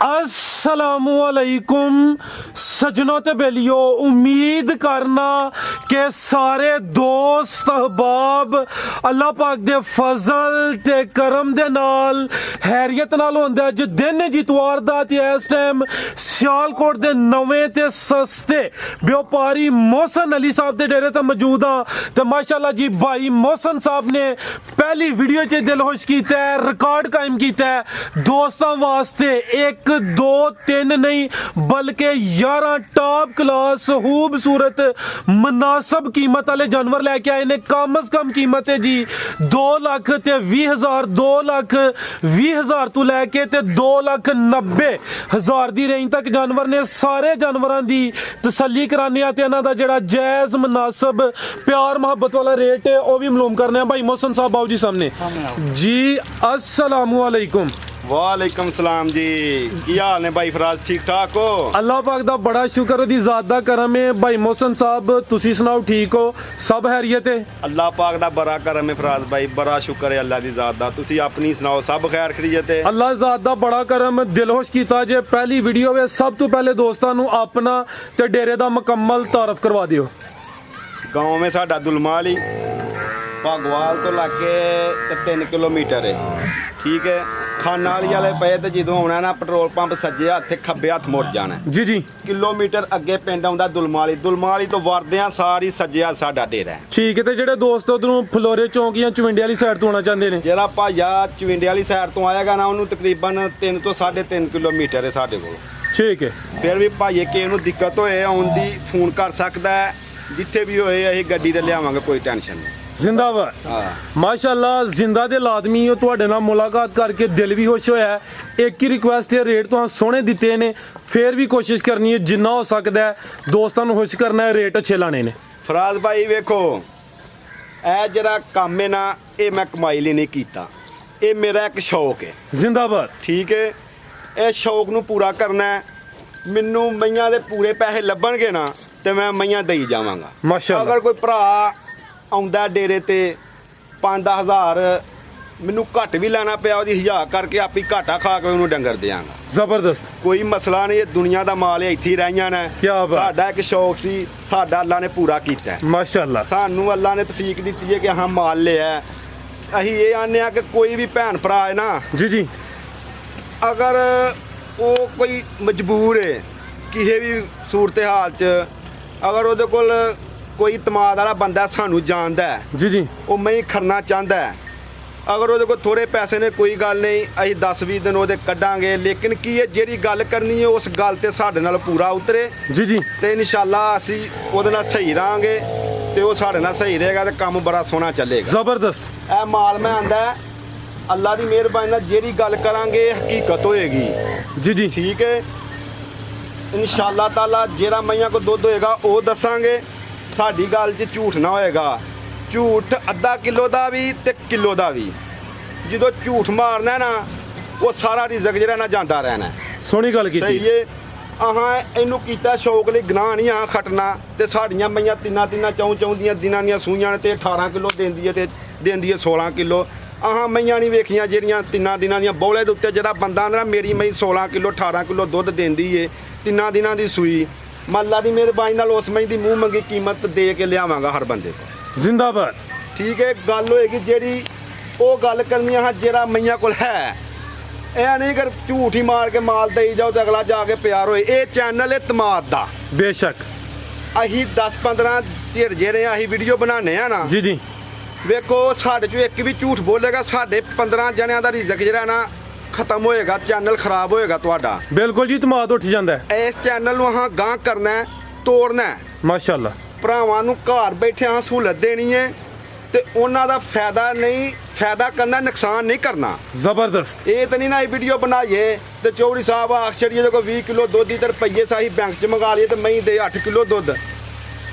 अस्सलामुअलैकुम सजनों ते बेलियो, उम्मीद करना कि सारे दोस्त अहबाब अल्लाह पाक दे फजल ते करम दे नाल हैरियत नाल होंदा है। जो दिन जितवार दा ते इस टाइम सियालकोट दे नवे ते सस्ते व्यापारी मोहसन अली साहब दे डेरे ते मौजूद हाँ। ते माशाअल्लाह जी भाई मोहसन साहब ने पहली वीडियो च दिल खुश कीता है, रिकॉर्ड कायम कीता है दोस्तों वास्ते। एक दो तीन नहीं बल्कि 11 टॉप क्लास खूबसूरत मुनासिब कीमत वाले जानवर लेके आए ने। कम अज कम कीमत है जी 2,20,000 2,20,000 तो लैके 2,90,000 दी रेंज तक जानवर ने। सारे जानवरों की तसल्ली कराने आते इन्हों का जोड़ा जायज़ मुनासिब प्यार मोहब्बत वाला रेट है वह भी मालूम करने हैं। भाई मोहसन साहब बाबू जी सामने जी, अस्सलामु अलैकुम। वालेकुम सलाम जी, की हाल ने भाई फराज, ठीक ठाक हो? अल्लाह पाक दा बड़ा शुक्र दी ज़ात दा करम है। भाई मोहसन साहब तुसी सुनाओ, ठीक हो? सब हैरियत है? अल्लाह पाक दा बड़ा करम है फराज भाई, बड़ा शुक्र है अल्लाह दी ज़ात दा। तुसी अपनी सुनाओ, सब खैर खैरियत है? अल्लाह ज़ात दा बड़ा करम। दिल खुश कीता जे पहली वीडियो वे सब तो पहले दोस्तां नू अपना ते डेरे दा मुकम्मल तारफ करवा दियो। गाँव में साडा दुलमाली भागवाल तो लाके 3 किलोमीटर है, ठीक है। खाना वाले पे तो जो आना ना पेट्रोल पंप सज्जे हथ खब्बे हथ मुड़ जाना जी जी। किलोमीटर अगे पिंड आउंदा दुलमाली, दुलमाली तो वरदियां सारी सज्जे हथ साडा डेरा है। ठीक है। तो जेडे दोस्त उधरों फलोरे चौक या चविंडे वाली साइड तो आना चाहते हैं, ਜਿਹੜਾ ਭਾਈਆ ਚਵਿੰਡੇ ਵਾਲੀ ਸਾਈਡ ਤੋਂ ਆਏਗਾ ਨਾ ਉਹਨੂੰ ਤਕਰੀਬਨ 3 ਤੋਂ 3.5 ਕਿਲੋਮੀਟਰ ਹੈ ਸਾਡੇ ਕੋਲ। ठीक है। ਫਿਰ ਵੀ ਭਾਈਏ ਕਿਸੇ ਨੂੰ ਦਿੱਕਤ ਹੋਏ ਆਉਣ ਦੀ ਫੋਨ ਕਰ ਸਕਦਾ ਹੈ, ਜਿੱਥੇ ਵੀ ਹੋਏ ਅਸੀਂ ਗੱਡੀ ਤੇ ਲਿਆਵਾਂਗੇ, ਕੋਈ ਟੈਨਸ਼ਨ ਨਹੀਂ। जिंदाबाद। हाँ माशाअल्लाह जिंदा दे लाजमी हो, तुहाडे नाल मुलाकात करके दिल भी खुश होया है। एक ही रिक्वेस्ट है, रेट तो सोहने दिते ने, फिर भी कोशिश करनी है जिन्ना हो सकता है दोस्तों को खुश करना है, रेट अच्छे लाने ने। फराज भाई वेखो, ਇਹ ਜਿਹੜਾ ਕੰਮ ਹੈ ਨਾ ਇਹ ਮੈਂ ਕਮਾਈ ਲਈ ਨਹੀਂ ਕੀਤਾ, ਇਹ ਮੇਰਾ ਇੱਕ ਸ਼ੌਕ ਹੈ। जिंदाबाद। ਠੀਕ ਹੈ, ਇਹ ਸ਼ੌਕ ਨੂੰ ਪੂਰਾ ਕਰਨਾ ਹੈ। ਮੈਨੂੰ ਮਈਆਂ ਦੇ ਪੂਰੇ ਪੈਸੇ ਲੱਭਣਗੇ ਨਾ ਤੇ ਮੈਂ ਮਈਆਂ ਦੇਈ ਜਾਵਾਂਗਾ। माशाअल्लाह। ਅਗਰ ਕੋਈ ਭਰਾ ਆਉਂਦਾ ਡੇਰੇ ਤੇ 5-10,000 ਮੈਨੂੰ ਘੱਟ ਵੀ ਲੈਣਾ ਪਿਆ, ਉਹਦੀ 1000 ਕਰਕੇ ਆਪੀ ਘਾਟਾ ਖਾ ਕੇ ਉਹਨੂੰ ਡੰਗਰ ਦਿਆਂਗਾ। जबरदस्त। ਕੋਈ ਮਸਲਾ ਨਹੀਂ, ਇਹ ਦੁਨੀਆ ਦਾ ਮਾਲ ਹੈ, ਇੱਥੇ ਹੀ ਰਹੀਆਂ ਨੇ। ਕਿਆ ਬਾਤ। ਸਾਡਾ ਇੱਕ ਸ਼ੌਕ ਸੀ, ਸਾਡਾ ਅੱਲਾ ਨੇ ਪੂਰਾ ਕੀਤਾ ਹੈ। माशाअल्लाह। ਸਾਨੂੰ ਅੱਲਾ ਨੇ ਤੌਫੀਕ ਦਿੱਤੀ ਹੈ ਕਿ ਹਾਂ ਮਾਲ ਲਿਆ। ਅਸੀਂ ਇਹ ਆਨੇ ਆ ਕਿ ਕੋਈ ਵੀ ਭੈਣ ਭਰਾ ਹੈ ਨਾ, जी जी। ਅਗਰ ਉਹ ਕੋਈ ਮਜਬੂਰ ਹੈ ਕਿਸੇ ਵੀ ਸੂਰਤ ਹਾਲ 'ਚ, ਅਗਰ ਉਹਦੇ ਕੋਲ ਕੋਈ ਤਮਾਦ ਵਾਲਾ ਬੰਦਾ ਸਾਨੂੰ ਜਾਣਦਾ ਹੈ, जी जी। ਉਹ ਮੈਂ ਖੜਨਾ ਚਾਹੁੰਦਾ ਹੈ, ਅਗਰ ਉਹਦੇ ਕੋਲ ਥੋੜੇ ਪੈਸੇ ਨੇ ਕੋਈ ਗੱਲ ਨਹੀਂ, ਅਸੀਂ 10-20 ਦਿਨ ਉਹਦੇ ਕੱਢਾਂਗੇ। ਲੇਕਿਨ ਕੀ ਹੈ, ਜਿਹੜੀ ਗੱਲ ਕਰਨੀ ਹੈ ਉਸ ਗੱਲ ਤੇ ਸਾਡੇ ਨਾਲ ਪੂਰਾ ਉਤਰੇ जी जी। ਤੇ ਇਨਸ਼ਾਅੱਲਾ ਅਸੀਂ ਉਹਦੇ ਨਾਲ ਸਹੀ ਰਹਾਂਗੇ ਤੇ ਉਹ ਸਾਡੇ ਨਾਲ ਸਹੀ ਰਹੇਗਾ ਤੇ ਕੰਮ ਬੜਾ ਸੋਹਣਾ ਚੱਲੇਗਾ। जबरदस्त। ਇਹ ਮਾਲ ਮੈਂ ਆਂਦਾ ਅੱਲਾ ਦੀ ਮਿਹਰਬਾਨੀ ਨਾਲ ਜਿਹੜੀ ਗੱਲ ਕਰਾਂਗੇ ਹਕੀਕਤ ਹੋਏਗੀ। जी जी। ਠੀਕ ਹੈ, ਇਨਸ਼ਾਅੱਲਾ ਤਾਲਾ ਜਿਹੜਾ ਮਈਆਂ ਕੋ ਦੁੱਧ ਹੋਏਗਾ ਉਹ ਦੱਸਾਂਗੇ। ਸਾਡੀ ਗੱਲ 'ਚ ਝੂਠ ਨਾ ਹੋਏਗਾ, ਝੂਠ ਅੱਧਾ ਕਿਲੋ ਦਾ ਵੀ ਤੇ ਕਿਲੋ ਦਾ ਵੀ। ਜਦੋਂ ਝੂਠ ਮਾਰਨਾ ਨਾ ਉਹ ਸਾਰਾ ਰਿਜ਼ਕ ਜਿਹੜਾ ਨਾ ਜਾਂਦਾ ਰਹਿਣਾ। सोहनी गल ਸਹੀ कीती। ਏ, ਆਹਾਂ ਇਹਨੂੰ ਕੀਤਾ ਸ਼ੌਕ ਲਈ, ਗੁਨਾਹ ਨਹੀਂ ਆ ਖਟਣਾ। ਤੇ ਸਾਡੀਆਂ ਮਈਆਂ ਤਿੰਨਾਂ ਚੌਂ ਦੀਆਂ ਦਿਨਾਂ ਦੀਆਂ ਸੂਈਆਂ ਨੇ ਤੇ 18 ਕਿਲੋ ਦਿੰਦੀ ਹੈ ਤੇ ਦਿੰਦੀ ਹੈ 16 ਕਿਲੋ। ਆਹਾਂ ਮਈਆਂ ਨਹੀਂ ਵੇਖੀਆਂ ਜਿਹੜੀਆਂ 3 ਦਿਨਾਂ ਦੀਆਂ ਬੌਲੇ ਦੇ ਉੱਤੇ ਜਿਹੜਾ ਬੰਦਾ ਆਂਦਾ ਮੇਰੀ ਮਈ 16 ਕਿਲੋ 18 ਕਿਲੋ ਦੁੱਧ ਦਿੰਦੀ ਏ 3 ਦਿਨਾਂ ਦੀ ਸੂਈ। ਮੱਲਾ ਦੀ ਮਿਹਰਬਾਨੀ ਨਾਲ ਉਸ ਮਈ ਦੀ ਮੂੰਹ ਮੰਗੀ ਕੀਮਤ ਦੇ ਕੇ ਲਿਆਵਾਂਗਾ ਹਰ ਬੰਦੇ ਕੋਲ। जिंदाबाद। ਠੀਕ ਹੈ, ਗੱਲ ਹੋਏਗੀ ਜਿਹੜੀ ਉਹ ਗੱਲ ਕਰਨੀ ਆ ਜਿਹੜਾ ਮਈਆਂ ਕੋਲ ਹੈ। ਇਹ ਨਹੀਂ ਕਿ ਝੂਠ ਹੀ ਮਾਰ ਕੇ ਮਾਲ ਦੇਈ ਜਾਓ ਤੇ ਅਗਲਾ ਜਾ ਕੇ ਪਿਆਰ ਹੋਏ। ਇਹ ਚੈਨਲ ਹੈ ਤਮਾਦ ਦਾ। बेशक। ਅਸੀਂ 10-15 ਧਿਰ ਜਿਹੜੇ ਅਸੀਂ ਵੀਡੀਓ ਬਣਾਉਂਦੇ ਆ ਨਾ, जी जी। ਵੇਖੋ ਸਾਡੇ ਚੋਂ ਇੱਕ ਵੀ ਝੂਠ ਬੋਲੇਗਾ ਸਾਡੇ 15 ਜਣਿਆਂ ਦਾ ਰਿਜ਼ਕ ਜਿਹੜਾ ਨਾ ਖਤਮ ਹੋਏਗਾ, ਚੈਨਲ ਖਰਾਬ ਹੋਏਗਾ ਤੁਹਾਡਾ। बिल्कुल जी, तमाद उठ जाता है। ਇਸ ਚੈਨਲ ਨੂੰ ਹਾਂ ਗਾਂਹ ਕਰਨਾ ਹੈ, ਤੋੜਨਾ ਹੈ। माशाअल्लाह। ਭਰਾਵਾਂ ਨੂੰ ਘਰ ਬੈਠੇ ਹਾਂ ਸਹੂਲਤ ਦੇਣੀ ਹੈ ਤੇ ਉਹਨਾਂ ਦਾ ਫਾਇਦਾ ਨਹੀਂ, ਫਾਇਦਾ ਕਰਨਾ, ਨੁਕਸਾਨ ਨਹੀਂ ਕਰਨਾ। जबरदस्त। ਇਹ ਤਾਂ ਨਹੀਂ ਨਾ ਵੀਡੀਓ ਬਣਾਈਏ ਤੇ ਚੌਧਰੀ ਸਾਹਿਬ ਆਖ ਛੜੀਏ ਜੇ ਕੋਈ 20 ਕਿਲੋ ਦੁੱਧ ਦੀ ਤੇ ਰੁਪਈਏ ਸਾਹੀ ਬੈਂਕ 'ਚ ਮੰਗਾ ਲਈਏ ਤੇ ਮੈਂ ਦੇ 8 ਕਿਲੋ ਦੁੱਧ,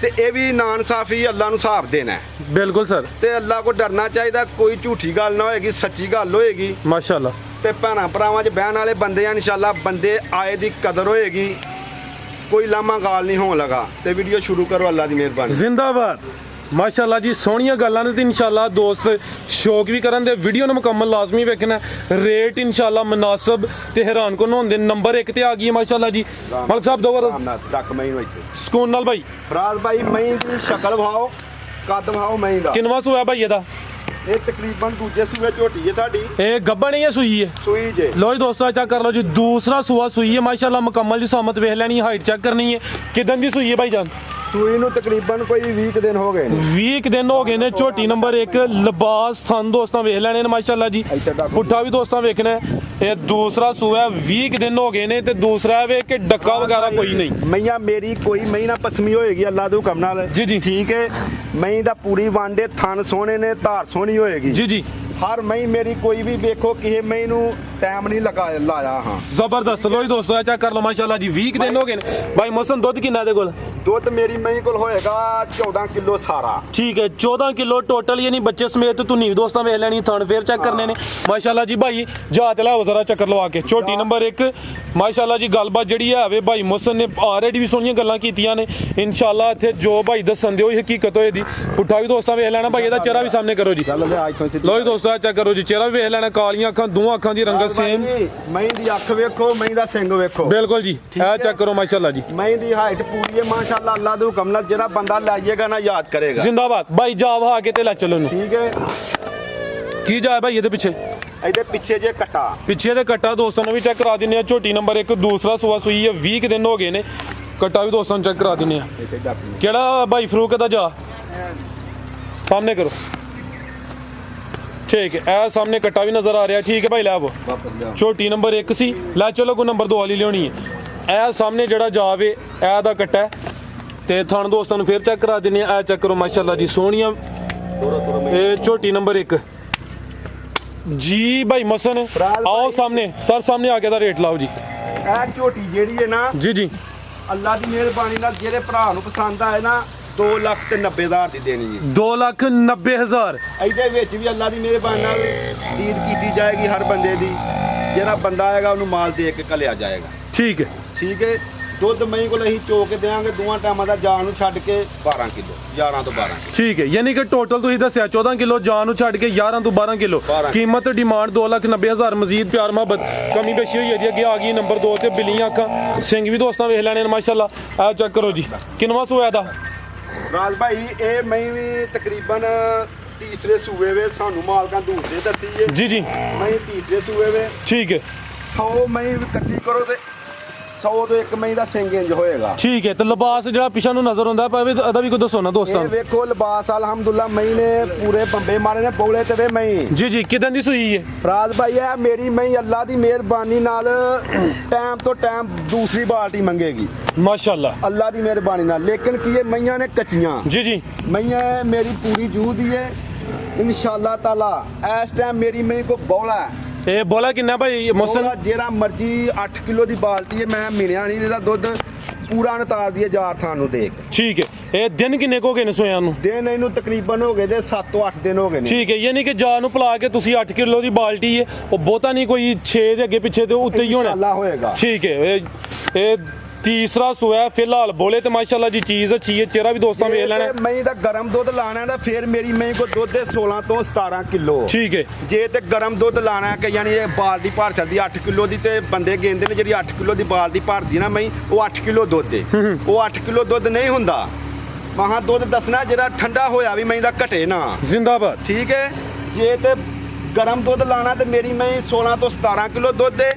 ਤੇ ਇਹ ਵੀ ਨਾ ਇਨਸਾਫੀ ਅੱਲਾ ਨੂੰ ਹਿਸਾਬ ਦੇਣਾ ਹੈ। बिल्कुल सर। ਤੇ ਅੱਲਾ ਕੋ ਡਰਨਾ ਚਾਹੀਦਾ, ਕੋਈ ਝੂਠੀ ਗੱਲ ਨਾ ਹੋਏਗੀ, ਸੱਚੀ ਗੱਲ ਹੋਏਗੀ। माशाअल्लाह। ਤੇ ਭੈਣਾਂ ਭਰਾਵਾਂ 'ਚ ਬਹਿਣ ਵਾਲੇ ਬੰਦੇ ਆ, ਇਨਸ਼ਾਅੱਲਾ ਬੰਦੇ ਆਏ ਦੀ ਕਦਰ ਹੋਏਗੀ, ਕੋਈ ਲਾਮਾ ਗਾਲ ਨਹੀਂ ਹੋਣ ਲਗਾ। ਤੇ ਵੀਡੀਓ ਸ਼ੁਰੂ ਕਰੋ, ਅੱਲਾ ਦੀ ਮਿਹਰਬਾਨੀ। जिंदाबाद। ਮਾਸ਼ਾਅੱਲਾ ਜੀ ਸੋਹਣੀਆਂ ਗੱਲਾਂ ਨੇ ਤੇ ਇਨਸ਼ਾਅੱਲਾ ਦੋਸਤ ਸ਼ੌਕ ਵੀ ਕਰਨ ਦੇ ਵੀਡੀਓ ਨੂੰ ਮੁਕੰਮਲ ਲਾਜ਼ਮੀ ਵੇਖਣਾ ਰੇਟ ਇਨਸ਼ਾਅੱਲਾ ਮੁਨਾਸਬ ਤੇ ਹੈਰਾਨ ਕੋਨ ਹੁੰਦੇ ਨੰਬਰ 1 ਤੇ ਆ ਗਈ ਮਾਸ਼ਾਅੱਲਾ ਜੀ ਮਲਕ ਸਾਹਿਬ ਦੋ ਵਾਰ ਟੱਕ ਮਈ ਨੂੰ ਇੱਥੇ ਸਕੂਨ ਨਾਲ ਭਾਈ ਫਰਾਜ਼ ਭਾਈ ਮਈ ਦੀ ਸ਼ਕਲ ਵਿਖਾਓ ਕੱਦ ਵਿਖਾਓ ਮਈ ਦਾ ਕਿੰਨਵਾ ਸੂਆ ਭਾਈ ਇਹਦਾ ਇਹ ਤਕਰੀਬਨ ਦੂਜੇ ਸੂਏ ਝੋਟੀ ਹੈ ਸਾਡੀ ਇਹ ਗੱਬਣ ਹੀ ਹੈ ਸੂਈ ਹੈ ਸੂਈ ਜੇ ਲੋ ਜੀ ਦੋਸਤੋ ਚੈੱਕ ਕਰ ਲਓ ਜੀ ਦੂਸਰਾ ਸੂਆ ਸੂਈ ਹੈ ਮਾਸ਼ਾਅੱਲਾ ਮੁਕੰਮਲ ਜੀ ਸਾਮਤ ਵੇਖ ਲੈਣੀ ਹਾਈਟ ਚੈੱਕ ਕਰਨੀ ਹੈ ਕਿਦਾਂ ਦੀ ਸੂਈ ਹੈ ਭਾਈ ਜਾਨ ਸੂਈ ਨੂੰ ਤਕਰੀਬਨ ਕੋਈ 20 ਕੁ ਦਿਨ ਹੋ ਗਏ ਨੇ 20 ਦਿਨ ਹੋ ਗਏ ਨੇ ਝੋਟੀ ਨੰਬਰ 1 ਲਿਬਾਸ ਥਣ ਦੋਸਤਾਂ ਵੇਖ ਲੈਣੇ ਨੇ ਮਾਸ਼ਾਅੱਲਾ ਜੀ ਪੁੱਠਾ ਵੀ ਦੋਸਤਾਂ ਵੇਖਣਾ ਹੈ। ਇਹ ਦੂਸਰਾ ਸੂਆ 20 ਦਿਨ ਹੋ ਗਏ ਨੇ ਤੇ ਦੂਸਰਾ ਵੇ ਕਿ ਡੱਕਾ ਵਗੈਰਾ ਕੋਈ ਨਹੀਂ ਮਈਆਂ ਮੇਰੀ ਕੋਈ ਮਈ ਨਾ ਪਸਮੀ ਹੋਏਗੀ ਅੱਲਾ ਦੇ ਹੁਕਮ ਨਾਲ ਜੀ ਜੀ ਠੀਕ ਹੈ ਮਈ ਦਾ ਪੂਰੀ ਵਾਂਡੇ ਥਣ ਸੋਹਣੇ ਨੇ ਧਾਰ ਸੋਹਣੀ ਹੋਏਗੀ ਜੀ ਜੀ ਹਰ ਮਈ ਮੇਰੀ ਕੋਈ ਵੀ ਵੇਖੋ ਕਿਸੇ ਮਈ ਨੂੰ ਟਾਈਮ ਨਹੀਂ ਲਾਇਆ ਹਾਂ ਜ਼ਬਰਦਸਤ ਲੋ ਜੀ ਦੋਸਤੋ ਚੈੱਕ ਕਰ ਲਓ ਮਾਸ਼ਾਅੱਲਾ ਜੀ 20 ਦਿਨ ਹੋ ਗਏ ਨੇ ਭਾਈ ਮੌਸਮ ਦੁੱਧ ਕਿੰਨਾ ਦੇ ਕੋਲ ਦੁੱਧ ਮੇਰੀ ਮਈ ਕੋਲ ਹੋਏਗਾ 14 ਕਿਲੋ ਸਾਰਾ ਠੀਕ ਹੈ 14 ਕਿਲੋ ਟੋਟਲ ਯਾਨੀ ਬੱਚੇ ਸਮੇਤ ਤੁਸੀਂ ਦੋਸਤਾਂ ਵੇਖ ਲੈਣੀ ਥਣ ਫੇਰ ਚੈੱਕ ਕਰਨੇ ਨੇ ਮਾਸ਼ਾਅੱਲਾ ਜੀ ਭਾਈ ਜਾ ਤੇ ਲਾਓ ਜ਼ਰਾ ਚੱਕਰ ਲਵਾ ਕੇ ਛੋਟੀ ਨੰਬਰ 1 ਮਾਸ਼ਾਅੱਲਾ ਜੀ ਗੱਲਬਾਤ ਜਿਹੜੀ ਹੈ ਵੇ ਭਾਈ ਮੌਸਮ ਨੇ ਆਲਰੇਡੀ ਵੀ ਸੋਹਣੀਆਂ ਗੱਲਾਂ ਕੀਤੀਆਂ ਨੇ ਇਨਸ਼ਾਅੱਲਾ ਇੱਥੇ ਜੋ ਭਾਈ ਦੱਸਣ ਦਿਓ ਹਕੀਕਤ ਹੋਏ ਦੀ ਪੁੱਠਾ ਵੀ ਦੋਸਤਾਂ ਵੇਖ ਲੈਣਾ ਭਾਈ ਇਹਦਾ ਚਿਹਰਾ ਵੀ ਸਾਹਮਣੇ ਕਰੋ ਜੀ ਲੋ ਜੀ ਦੋਸਤੋ ਚੈੱਕ ਕਰੋ ਜੀ ਚਿਹਰਾ ਵੀ ਵੇਖ ਲੈਣਾ ਕਾਲੀਆਂ ਅੱਖਾਂ ਦੋਹਾਂ ਅੱਖਾਂ ਦੀ ਰੰਗਤ ਸੇਮ ਮਈ ਦੀ ਅੱਖ ਵੇਖੋ ਮਈ ਦਾ ਸਿੰਘ ਵੇਖੋ ਬਿਲਕੁਲ ਜੀ ਇਹ ਚੈੱਕ ਕਰੋ ਮਾਸ਼ਾਅੱਲਾ ਜੀ ਮਈ ਦੀ ਹਾਈਟ ਪੂਰੀ ਹੈ ਮਾਸ਼ਾਅੱਲਾ ਅੱਲਾ ਦੇ ਹੁਕਮ ਨਾਲ ਜਿਹੜਾ ਬੰਦਾ ਲਾਈਏਗਾ ਨਾ ਯਾਦ ਕਰੇਗਾ ਜ਼ਿੰਦਾਬਾਦ ਭਾਈ ਜਾ ਵਹਾ ਕੇ ਤੇ ਲੈ ਚੱਲੋ ਨੂੰ ਠੀਕ ਹੈ ਕੀ ਜਾ ਭਾਈ ਇਹਦੇ ਪਿੱਛੇ ਇਹਦੇ ਪਿੱਛੇ ਜੇ ਕਟਾ ਪਿੱਛੇ ਦੇ ਕੱਟਾ ਦੋਸਤਾਂ ਨੂੰ ਵੀ ਚੈੱਕ ਕਰਾ ਦਿੰਨੇ ਆ ਝੋਟੀ ਨੰਬਰ 1 ਦੂਸਰਾ ਸੂਆ ਸੂਈ ਹੈ 20 ਦਿਨ ਹੋ ਗਏ ਨੇ ਕੱਟਾ ਵੀ ਦੋਸਤਾਂ ਨੂੰ ਚੈੱਕ ਕਰਾ ਦਿੰਨੇ ਆ ਕਿਹੜਾ ਭਾਈ ਫਰੂਕ ਦਾ ਜਾ ਸਾਹਮਣੇ ਕਰੋ ਠੀਕ ਹੈ ਇਹ ਸਾਹਮਣੇ ਕੱਟਾ ਵੀ ਨਜ਼ਰ ਆ ਰਿਹਾ ਠੀਕ ਹੈ ਭਾਈ ਲੈ ਆਵੋ ਛੋਟੀ ਨੰਬਰ 1 ਸੀ ਲੈ ਚਲੋ ਕੋ ਨੰਬਰ 2 ਵਾਲੀ ਲਿਆਉਣੀ ਹੈ ਇਹ ਸਾਹਮਣੇ ਜਿਹੜਾ ਜਾਵੇ ਇਹ ਦਾ ਕੱਟਾ ਹੈ ਤੇ ਥਣ ਦੋਸਤਾਂ ਨੂੰ ਫੇਰ ਚੈੱਕ ਕਰਾ ਦਿੰਨੇ ਆ ਇਹ ਚੈੱਕ ਕਰੋ ਮਾਸ਼ਾਅੱਲਾ ਜੀ ਸੋਹਣੀਆਂ ਇਹ ਛੋਟੀ ਨੰਬਰ 1 ਜੀ ਭਾਈ ਮਸਨ ਆਓ ਸਾਹਮਣੇ ਸਰ ਸਾਹਮਣੇ ਆ ਕੇ ਦਾ ਰੇਟ ਲਾਓ ਜੀ ਇਹ ਝੋਟੀ ਜਿਹੜੀ ਹੈ ਨਾ ਜੀ ਜੀ ਅੱਲਾ ਦੀ ਮਿਹਰਬਾਨੀ ਨਾਲ ਜਿਹੜੇ ਭਰਾ ਨੂੰ ਪਸੰਦ ਆਏ ਨਾ 2,90,000 ਦੀ ਦੇਣੀ ਜੀ 2,90,000 ਇਹਦੇ ਵਿੱਚ ਵੀ ਅੱਲਾ ਦੀ ਮਿਹਰਬਾਨੀ ਨਾਲ ਈਦ ਕੀਤੀ ਜਾਏਗੀ ਹਰ ਬੰਦੇ ਦੀ ਜਿਹੜਾ ਬੰਦਾ ਆਏਗਾ ਉਹਨੂੰ ਮਾਲ ਦੇ ਕੇ ਘੱਲਿਆ ਜਾਏਗਾ ਠੀਕ ਹੈ ਠੀਕ ਹੈ ਦੁੱਧ ਮਈ ਕੋਲ ਅਸੀਂ ਚੋ ਕੇ ਦੇਵਾਂਗੇ ਦੋਵਾਂ ਟਾਈਮਾਂ ਦਾ ਜਾਨ ਨੂੰ ਛੱਡ ਕੇ 12 ਕਿਲੋ 11 ਤੋਂ 12 ਠੀਕ ਹੈ ਯਾਨੀ ਕਿ ਟੋਟਲ ਤੁਸੀਂ ਦੱਸਿਆ 14 ਕਿਲੋ ਜਾਨ ਨੂੰ ਛੱਡ ਕੇ 11 ਤੋਂ 12 ਕਿਲੋ ਕੀਮਤ ਡਿਮਾਂਡ 2,90,000 ਮਜ਼ੀਦ ਪਿਆਰ ਮੁਹੱਬਤ ਕਮੀ ਬੇਸ਼ੀ ਹੋਈ ਹੈ ਜੀ ਅੱਗੇ ਆ ਗਈ ਨੰਬਰ 2 ਤੇ ਬਿੱਲੀਆਂ ਅੱਖਾਂ ਸਿੰਘ ਵੀ ਦੋਸਤਾਂ ਵੇਖ ਲੈਣੇ ਨੇ ਮਾਸ਼ਾਅੱਲਾ ਆ ਚੈੱਕ ਕਰੋ ਜੀ ਕਿੰਨਵਾ ਸੂਆ ਦਾ ਰਾਜ ਭਾਈ ਇਹ ਮਈ ਵੀ ਤਕਰੀਬਨ ਤੀਸਰੇ ਸੂਏ ਵੇ ਸਾਨੂੰ ਮਾਲਕਾਂ ਦੂਸਰੇ ਦੱਸੀ ਏ ਜੀ ਜੀ ਮਈ ਤੀਸਰੇ ਸੂਏ ਵੇ ਠੀਕ ਹੈ 100 ਮਈ ਇਕੱਠੀ ਕਰੋ ਤੇ 100 ਤੋਂ 1 ਮਈ ਦਾ ਸਿੰਘ ਇੰਜ ਹੋਏਗਾ ਠੀਕ ਹੈ ਤੇ ਲਿਬਾਸ ਜਿਹੜਾ ਪਿਛਾ ਨੂੰ ਨਜ਼ਰ ਆਉਂਦਾ ਭਾਵੇਂ ਅਦਾ ਵੀ ਕੋਈ ਦੱਸੋ ਨਾ ਦੋਸਤਾਂ ਇਹ ਵੇਖੋ ਲਿਬਾਸ ਅਲਹਮਦੁਲਿਲਾ ਮਈ ਨੇ ਪੂਰੇ ਬੰਬੇ ਮਾਰੇ ਨੇ ਬੋਲੇ ਤੇ ਵੇ ਮਈ ਜੀ ਜੀ ਕਿਦਾਂ ਦੀ ਸੂਈ ਹੈ ਰਾਜ ਭਾਈ ਇਹ ਮੇਰੀ ਮਈ ਅੱਲਾ ਦੀ ਮਿਹਰਬਾਨੀ ਨਾਲ ਟਾਈਮ ਤੋਂ ਟਾਈਮ ਦੂਸਰੀ ਬਾਲਟੀ ਮੰਗੇਗੀ ਮਾਸ਼ਾਅੱਲਾ ਅੱਲਾ ਦੀ ਮਿਹਰਬਾਨੀ ਨਾਲ ਲੇਕਿਨ ਕੀ ਇਹ ਮਈਆਂ ਨੇ ਕੱਚੀਆਂ ਜੀ ਜੀ ਮਈਆਂ ਮੇਰੀ ਪੂਰੀ ਜੂਹ ਦੀ ਹੈ ਇਨਸ਼ਾਅੱਲਾ ਤਾਲਾ ਇਸ ਟਾਈਮ ਮੇਰੀ ਮਈ ਕੋ ਬੌਲਾ ਹੈ ਇਹ ਬੋਲਾ ਕਿੰਨਾ ਭਾਈ ਮੌਸਮ ਜਿਹੜਾ ਮਰਜੀ 8 ਕਿਲੋ ਦੀ ਬਾਲਟੀ ਹੈ ਮੈਂ ਮਿਲਿਆ ਨਹੀਂ ਇਹਦਾ ਦੁੱਧ ਪੂਰਾ ਨਤਾਰ ਦੀ ਹਜ਼ਾਰ ਥਾਂ ਨੂੰ ਦੇਖ ਠੀਕ ਹੈ ਇਹ ਦਿਨ ਕਿੰਨੇ ਕੋ ਗਏ ਨੇ ਸੋਇਆਂ ਨੂੰ ਦਿਨ ਇਹਨੂੰ ਤਕਰੀਬਨ ਹੋ ਗਏ ਤੇ 7 ਤੋਂ 8 ਦਿਨ ਹੋ ਗਏ ਨੇ ਠੀਕ ਹੈ ਯਾਨੀ ਕਿ ਜਾ ਨੂੰ ਪਲਾ ਕੇ ਤੁਸੀਂ 8 ਕਿਲੋ ਦੀ ਬਾਲਟੀ ਹੈ ਉਹ ਬਹੁਤਾ ਨਹੀਂ ਕੋਈ 6 ਦੇ ਅੱਗੇ ਪਿੱਛੇ ਤੇ ਉੱਤੇ ਹੀ ਹੋਣਾ ਇਨਸ਼ਾਅੱਲਾ ਹੋਏਗਾ ਠੀਕ ਹੈ ਇਹ ਤੀਸਰਾ ਸੋਇਆ ਫਿਲਹਾਲ ਬੋਲੇ ਤੇ ਮਾਸ਼ਾਅੱਲਾ ਜੀ ਚੀਜ਼ ਅੱਛੀ ਹੈ ਚਿਹਰਾ ਵੀ ਦੋਸਤਾਂ ਵੇਖ ਲੈਣਾ ਮਈ ਦਾ ਗਰਮ ਦੁੱਧ ਲਾਣਾ ਹੈ ਫਿਰ ਮੇਰੀ ਮਈ ਕੋ ਦੁੱਧ ਹੈ 16 ਤੋਂ 17 ਕਿਲੋ ਠੀਕ ਹੈ ਜੇ ਤੇ ਗਰਮ ਦੁੱਧ ਲਾਣਾ ਹੈ ਕਿ ਯਾਨੀ ਇਹ ਬਾਲਟੀ ਭਰ ਚੱਲਦੀ 8 ਕਿਲੋ ਦੀ ਤੇ ਬੰਦੇ ਗੇਂਦੇ ਨੇ ਜਿਹੜੀ 8 ਕਿਲੋ ਦੀ ਬਾਲਟੀ ਭਰਦੀ ਨਾ ਮਈ ਉਹ 8 ਕਿਲੋ ਦੁੱਧ ਹੈ ਉਹ 8 ਕਿਲੋ ਦੁੱਧ ਨਹੀਂ ਹੁੰਦਾ ਮਹਾ ਦੁੱਧ ਦੱਸਣਾ ਜਿਹੜਾ ਠੰਡਾ ਹੋਇਆ ਵੀ ਮਈ ਦਾ ਘਟੇ ਨਾ ਜ਼ਿੰਦਾਬਾਦ ਠੀਕ ਹੈ ਜੇ ਤੇ ਗਰਮ ਦੁੱਧ ਲਾਣਾ ਤੇ ਮੇਰੀ ਮਈ 16 ਤੋਂ 17 ਕਿਲੋ ਦੁੱਧ ਹੈ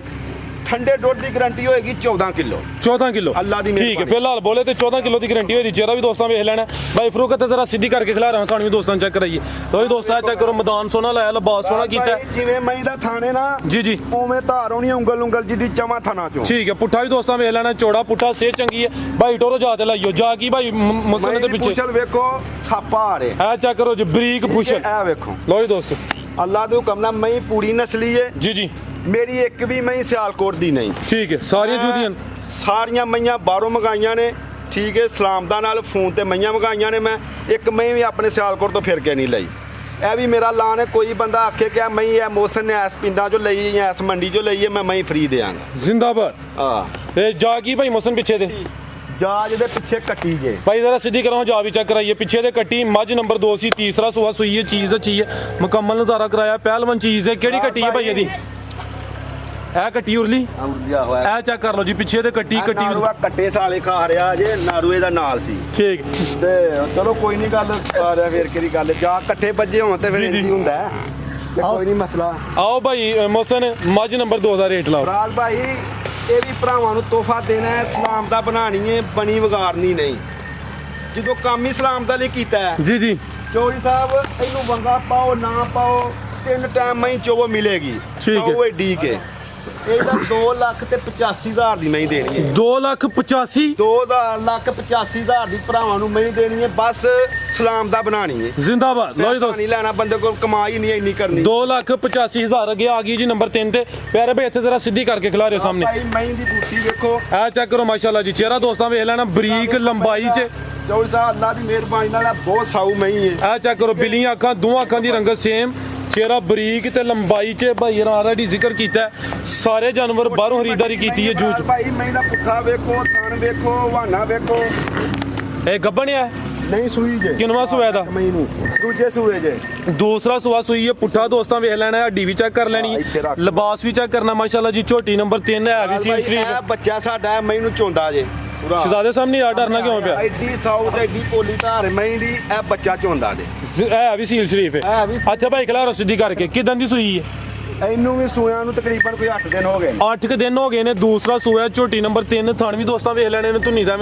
ਠੰਡੇ ਦੁੱਧ ਦੀ ਗਾਰੰਟੀ ਹੋਏਗੀ 14 ਕਿਲੋ 14 ਕਿਲੋ ਅੱਲਾ ਦੀ ਠੀਕ ਹੈ ਫਿਲਹਾਲ ਬੋਲੇ ਤੇ 14 ਕਿਲੋ ਦੀ ਗਾਰੰਟੀ ਹੋਈ ਚਿਹਰਾ ਵੀ ਦੋਸਤਾਂ ਵੇਖ ਲੈਣਾ ਭਾਈ ਫਰੂਕ ਤੇ ਜ਼ਰਾ ਸਿੱਧੀ ਕਰਕੇ ਖਿਲਾ ਰਹਾ ਤੁਹਾਨੂੰ ਵੀ ਦੋਸਤਾਂ ਚੈੱਕ ਕਰਾਈਏ ਲੋ ਜੀ ਦੋਸਤਾਂ ਚੈੱਕ ਕਰੋ ਮੈਦਾਨ ਸੋਨਾ ਲਾਇਆ ਲਿਬਾਸ ਸੋਨਾ ਕੀਤਾ ਜਿਵੇਂ ਮਈ ਦਾ ਥਾਣੇ ਨਾ ਜੀ ਜੀ ਉਵੇਂ ਧਾਰ ਹੋਣੀ ਉਂਗਲ ਉਂਗਲ ਜਿਹਦੀ ਚਮਾ ਥਾਣਾ ਚੋਂ ਠੀਕ ਹੈ ਪੁੱਠਾ ਵੀ ਦੋਸਤਾਂ ਵੇਖ ਲੈਣਾ ਚੌੜਾ ਪੁੱਠਾ ਸਿਹਤ ਚੰਗੀ ਹੈ ਭਾਈ ਟੋਰੋ ਜਾ ਤੇ ਲਾਈਓ ਜਾ ਕੀ ਭਾਈ ਮਸਲੇ ਦੇ ਪਿੱਛੇ ਪੁੱਛਲ ਵੇਖੋ ਛਾਪਾ ਆ ਰਿਹਾ ਇਹ ਚੈੱਕ ਕਰੋ ਜੀ ਬਰੀਕ ਪੁੱਛਲ ਇਹ ਵੇਖੋ ਲੋ ਜੀ ਦੋਸਤੋ ਅੱਲਾ ਦੇ ਹੁਕਮ ਨਾਲ ਮਈ ਪੂਰੀ ਨਸਲੀ ਹੈ ਜੀ ਜੀ ਮੇਰੀ ਇੱਕ ਵੀ ਮਈ ਸਿਆਲਕੋਟ ਦੀ ਨਹੀਂ ਠੀਕ ਹੈ ਸਾਰੀਆਂ ਜੁਦੀਆਂ ਸਾਰੀਆਂ ਮਈਆਂ ਬਾਹਰੋਂ ਮੰਗਾਈਆਂ ਨੇ ਠੀਕ ਹੈ ਸਲਾਮ ਦਾ ਨਾਲ ਫੋਨ ਤੇ ਮਈਆਂ ਮੰਗਾਈਆਂ ਨੇ ਮੈਂ ਇੱਕ ਮਈ ਵੀ ਆਪਣੇ ਸਿਆਲਕੋਟ ਤੋਂ ਫਿਰ ਕੇ ਨਹੀਂ ਲਈ ਇਹ ਵੀ ਮੇਰਾ ਐਲਾਨ ਹੈ ਕੋਈ ਬੰਦਾ ਆਖੇ ਕਿ ਮਈ ਇਹ ਮੌਸਮ ਨੇ ਇਸ ਪਿੰਡਾਂ ਚੋਂ ਲਈ ਜਾਂ ਇਸ ਮੰਡੀ ਚੋਂ ਲਈ ਹੈ ਮੈਂ ਮਈ ਫਰੀ ਦੇਵਾਂਗਾ ਜ਼ਿੰਦਾਬਾਦ ਹਾਂ ਇਹ ਜਾ ਕੀ ਭਾਈ ਮੌਸਮ ਪਿੱਛੇ ਦੇ ਜਾਜ ਦੇ ਪਿੱਛੇ ਕੱਟੀ ਜੇ भाई जरा सीधी कराओ जा भी चेक कराइए पीछे दे कट्टी मझ नंबर 2 सी तीसरा सुआ सुई है चीज अच्छी है मुकम्मल नजारा कराया पहलवान चीज है केड़ी कट्टी है भाई दी ਇਹ ਕੱਟੀ ਉਰਲੀ ਉਰਲੀਆ ਹੋਇਆ ਇਹ ਚੈੱਕ ਕਰ ਲਓ ਜੀ ਪਿੱਛੇ ਤੇ ਕੱਟੀ ਨਾਰੂਆ ਕੱਟੇ ਸਾਲੇ ਖਾ ਰਿਹਾ ਜੇ ਨਾਰੂਏ ਦਾ ਨਾਲ ਸੀ ਠੀਕ ਤੇ ਚਲੋ ਕੋਈ ਨਹੀਂ ਗੱਲ ਆ ਰਿਹਾ ਫੇਰ ਕਿਹੜੀ ਗੱਲ ਜਾ ਇਕੱਠੇ ਵੱਜੇ ਹੋਣ ਤੇ ਫਿਰ ਇੰਝ ਹੀ ਹੁੰਦਾ ਤੇ ਕੋਈ ਨਹੀਂ ਮਸਲਾ ਆਓ ਭਾਈ ਮੋਹਸਨ ਮੱਝ ਨੰਬਰ 2 ਦਾ ਰੇਟ ਲਾਓ ਰਾਜ ਭਾਈ ਇਹ ਵੀ ਭਰਾਵਾਂ ਨੂੰ ਤੋਹਫਾ ਦੇਣਾ ਹੈ ਸਲਾਮ ਦਾ ਬਣਾਣੀ ਹੈ ਬਣੀ ਵਿਗਾੜਨੀ ਨਹੀਂ ਜਦੋਂ ਕੰਮ ਹੀ ਸਲਾਮ ਦਾ ਲਈ ਕੀਤਾ ਹੈ ਜੀ ਜੀ ਚੋਰੀ ਸਾਹਿਬ ਇਹਨੂੰ ਵੰਗਾ ਪਾਓ ਨਾ ਪਾਓ 3 ਟਾਈਮ ਮੈਂ ਚੋਵੋ ਮਿਲੇਗੀ ਠੀਕ ਹੈ। ਉਹ ਡੀ ਕੇ ਇਹਦਾ 2,85,000 ਦੀ ਮੈਂ ਦੇਣੀ ਹੈ 2,85,000 2,85,000 ਦੀ ਭਰਾਵਾਂ ਨੂੰ ਮੈਂ ਦੇਣੀ ਹੈ ਬਸ ਸਲਾਮ ਦਾ ਬਣਾਣੀ ਹੈ ਜ਼ਿੰਦਾਬਾਦ ਲਓ ਜੀ ਨਹੀਂ ਦੋਸਤ ਲੈਣਾ ਬੰਦੇ ਕੋਲ ਕਮਾਈ ਨਹੀਂ ਇੰਨੀ ਕਰਨੀ 2,85,000 ਅੱਗੇ ਆ ਗਈ ਜੀ ਨੰਬਰ 3 ਤੇ ਪਿਆਰੇ ਭਾਈ ਇੱਥੇ ਜ਼ਰਾ ਸਿੱਧੀ ਕਰਕੇ ਖਿਲਾ ਰਹੇ ਸਾਹਮਣੇ ਭਾਈ ਮੈਂ ਦੀ ਬੂਟੀ ਵੇਖੋ ਇਹ ਚੈੱਕ ਕਰੋ ਮਾਸ਼ਾਅੱਲਾ ਜੀ ਚਿਹਰਾ ਦੋਸਤਾਂ ਵੇਖ ਲੈਣਾ ਬਰੀਕ ਲੰਬਾਈ 'ਚ ਚੌੜ ਸਾਹਿਬ ਅੱਲਾ ਦੀ ਮਿਹਰਬਾਨੀ ਨਾਲ ਬਹੁਤ ਸਾਊ ਮੈਂ ਹੈ ਇਹ ਚੈੱਕ ਕਰੋ ਬਿੱਲੀਆਂ ਅੱਖਾਂ ਦੋਵਾਂ ਅੱਖਾਂ ਦੀ ਰੰਗਤ ਸੇਮ ਚਿਹਰਾ ਬਰੀਕ ਤੇ ਲੰਬਾਈ 'ਚ ਭਾਈ ਆਲਰੇਡੀ ਜ਼ਿਕਰ ਕੀਤਾ ਸਾਰੇ ਜਾਨਵਰ ਬਾਹਰੋਂ ਖਰੀਦਦਾਰੀ ਕੀਤੀ ਹੈ ਜੂਜ ਭਾਈ ਮੈਂ ਦਾ ਪੁੱਠਾ ਵੇਖੋ ਥਣ ਵੇਖੋ ਵਾਨਾ ਵੇਖੋ ਇਹ ਗੱਬਣ ਹੈ ਨਹੀਂ ਸੂਈ ਜੇ ਕਿੰਨਵਾਂ ਸੂਆ ਦਾ ਮੈਨੂੰ ਦੂਜੇ ਸੂਏ ਜੇ ਦੂਸਰਾ ਸੂਆ ਸੂਈ ਹੈ ਪੁੱਠਾ ਦੋਸਤਾਂ ਵੇਖ ਲੈਣਾ ਹੱਡੀ ਵੀ ਚੈੱਕ ਕਰ ਲੈਣੀ ਇੱਥੇ ਰੱਖ। ਲਿਬਾਸ ਵੀ ਚੈੱਕ ਕਰਨਾ ਮਾਸ਼ਾਅੱਲਾ ਜੀ ਝੋਟੀ ਨੰਬਰ 3 ਹੈ ਵੀ ਸੀਲ ਇਹ ਸ਼ਰੀਫ ਬੱਚਾ ਸਾਡਾ ਮੈਨੂੰ ਚੋਂਦਾ ਜੇ ਪੂਰਾ ਸ਼ਹਜ਼ਾਦੇ ਸਾਹਮਣੇ ਆ ਡਰਨਾ ਕਿਉਂ ਪਿਆ ਐਡੀ ਸਾਊ ਤੇ ਐਡੀ ਪੋਲੀ ਧਾਰ ਮੈਂ ਦੀ ਇਹ ਬੱਚਾ ਚੋਂਦਾ ਜੇ ਇਹ ਵੀ ਸੀਲ ਸ਼ਰੀਫ ਹੈ ਇਹ ਵੀ ਅੱਛਾ ਭਾਈ ਖਿਲਾਰੋ ਸਿੱਧੀ ਕਰਕੇ ਕਿਦਾਂ ਦੀ ਸੂਈ ਹੈ ਇਹਨੂੰ ਵੀ ਸੂਆਂ ਨੂੰ ਤਕਰੀਬਨ ਕੋਈ 8 ਦਿਨ ਹੋ ਗਏ 8 ਕੁ ਦਿਨ ਹੋ ਗਏ ਨੇ ਦੂਸਰਾ ਸੂਆ ਝੋਟੀ ਨੰਬਰ 3 ਥਣ ਵੀ ਦੋਸਤਾਂ ਵੇਖ ਲੈਣੇ ਨੇ ਧੁੰਨੀ ਦਾ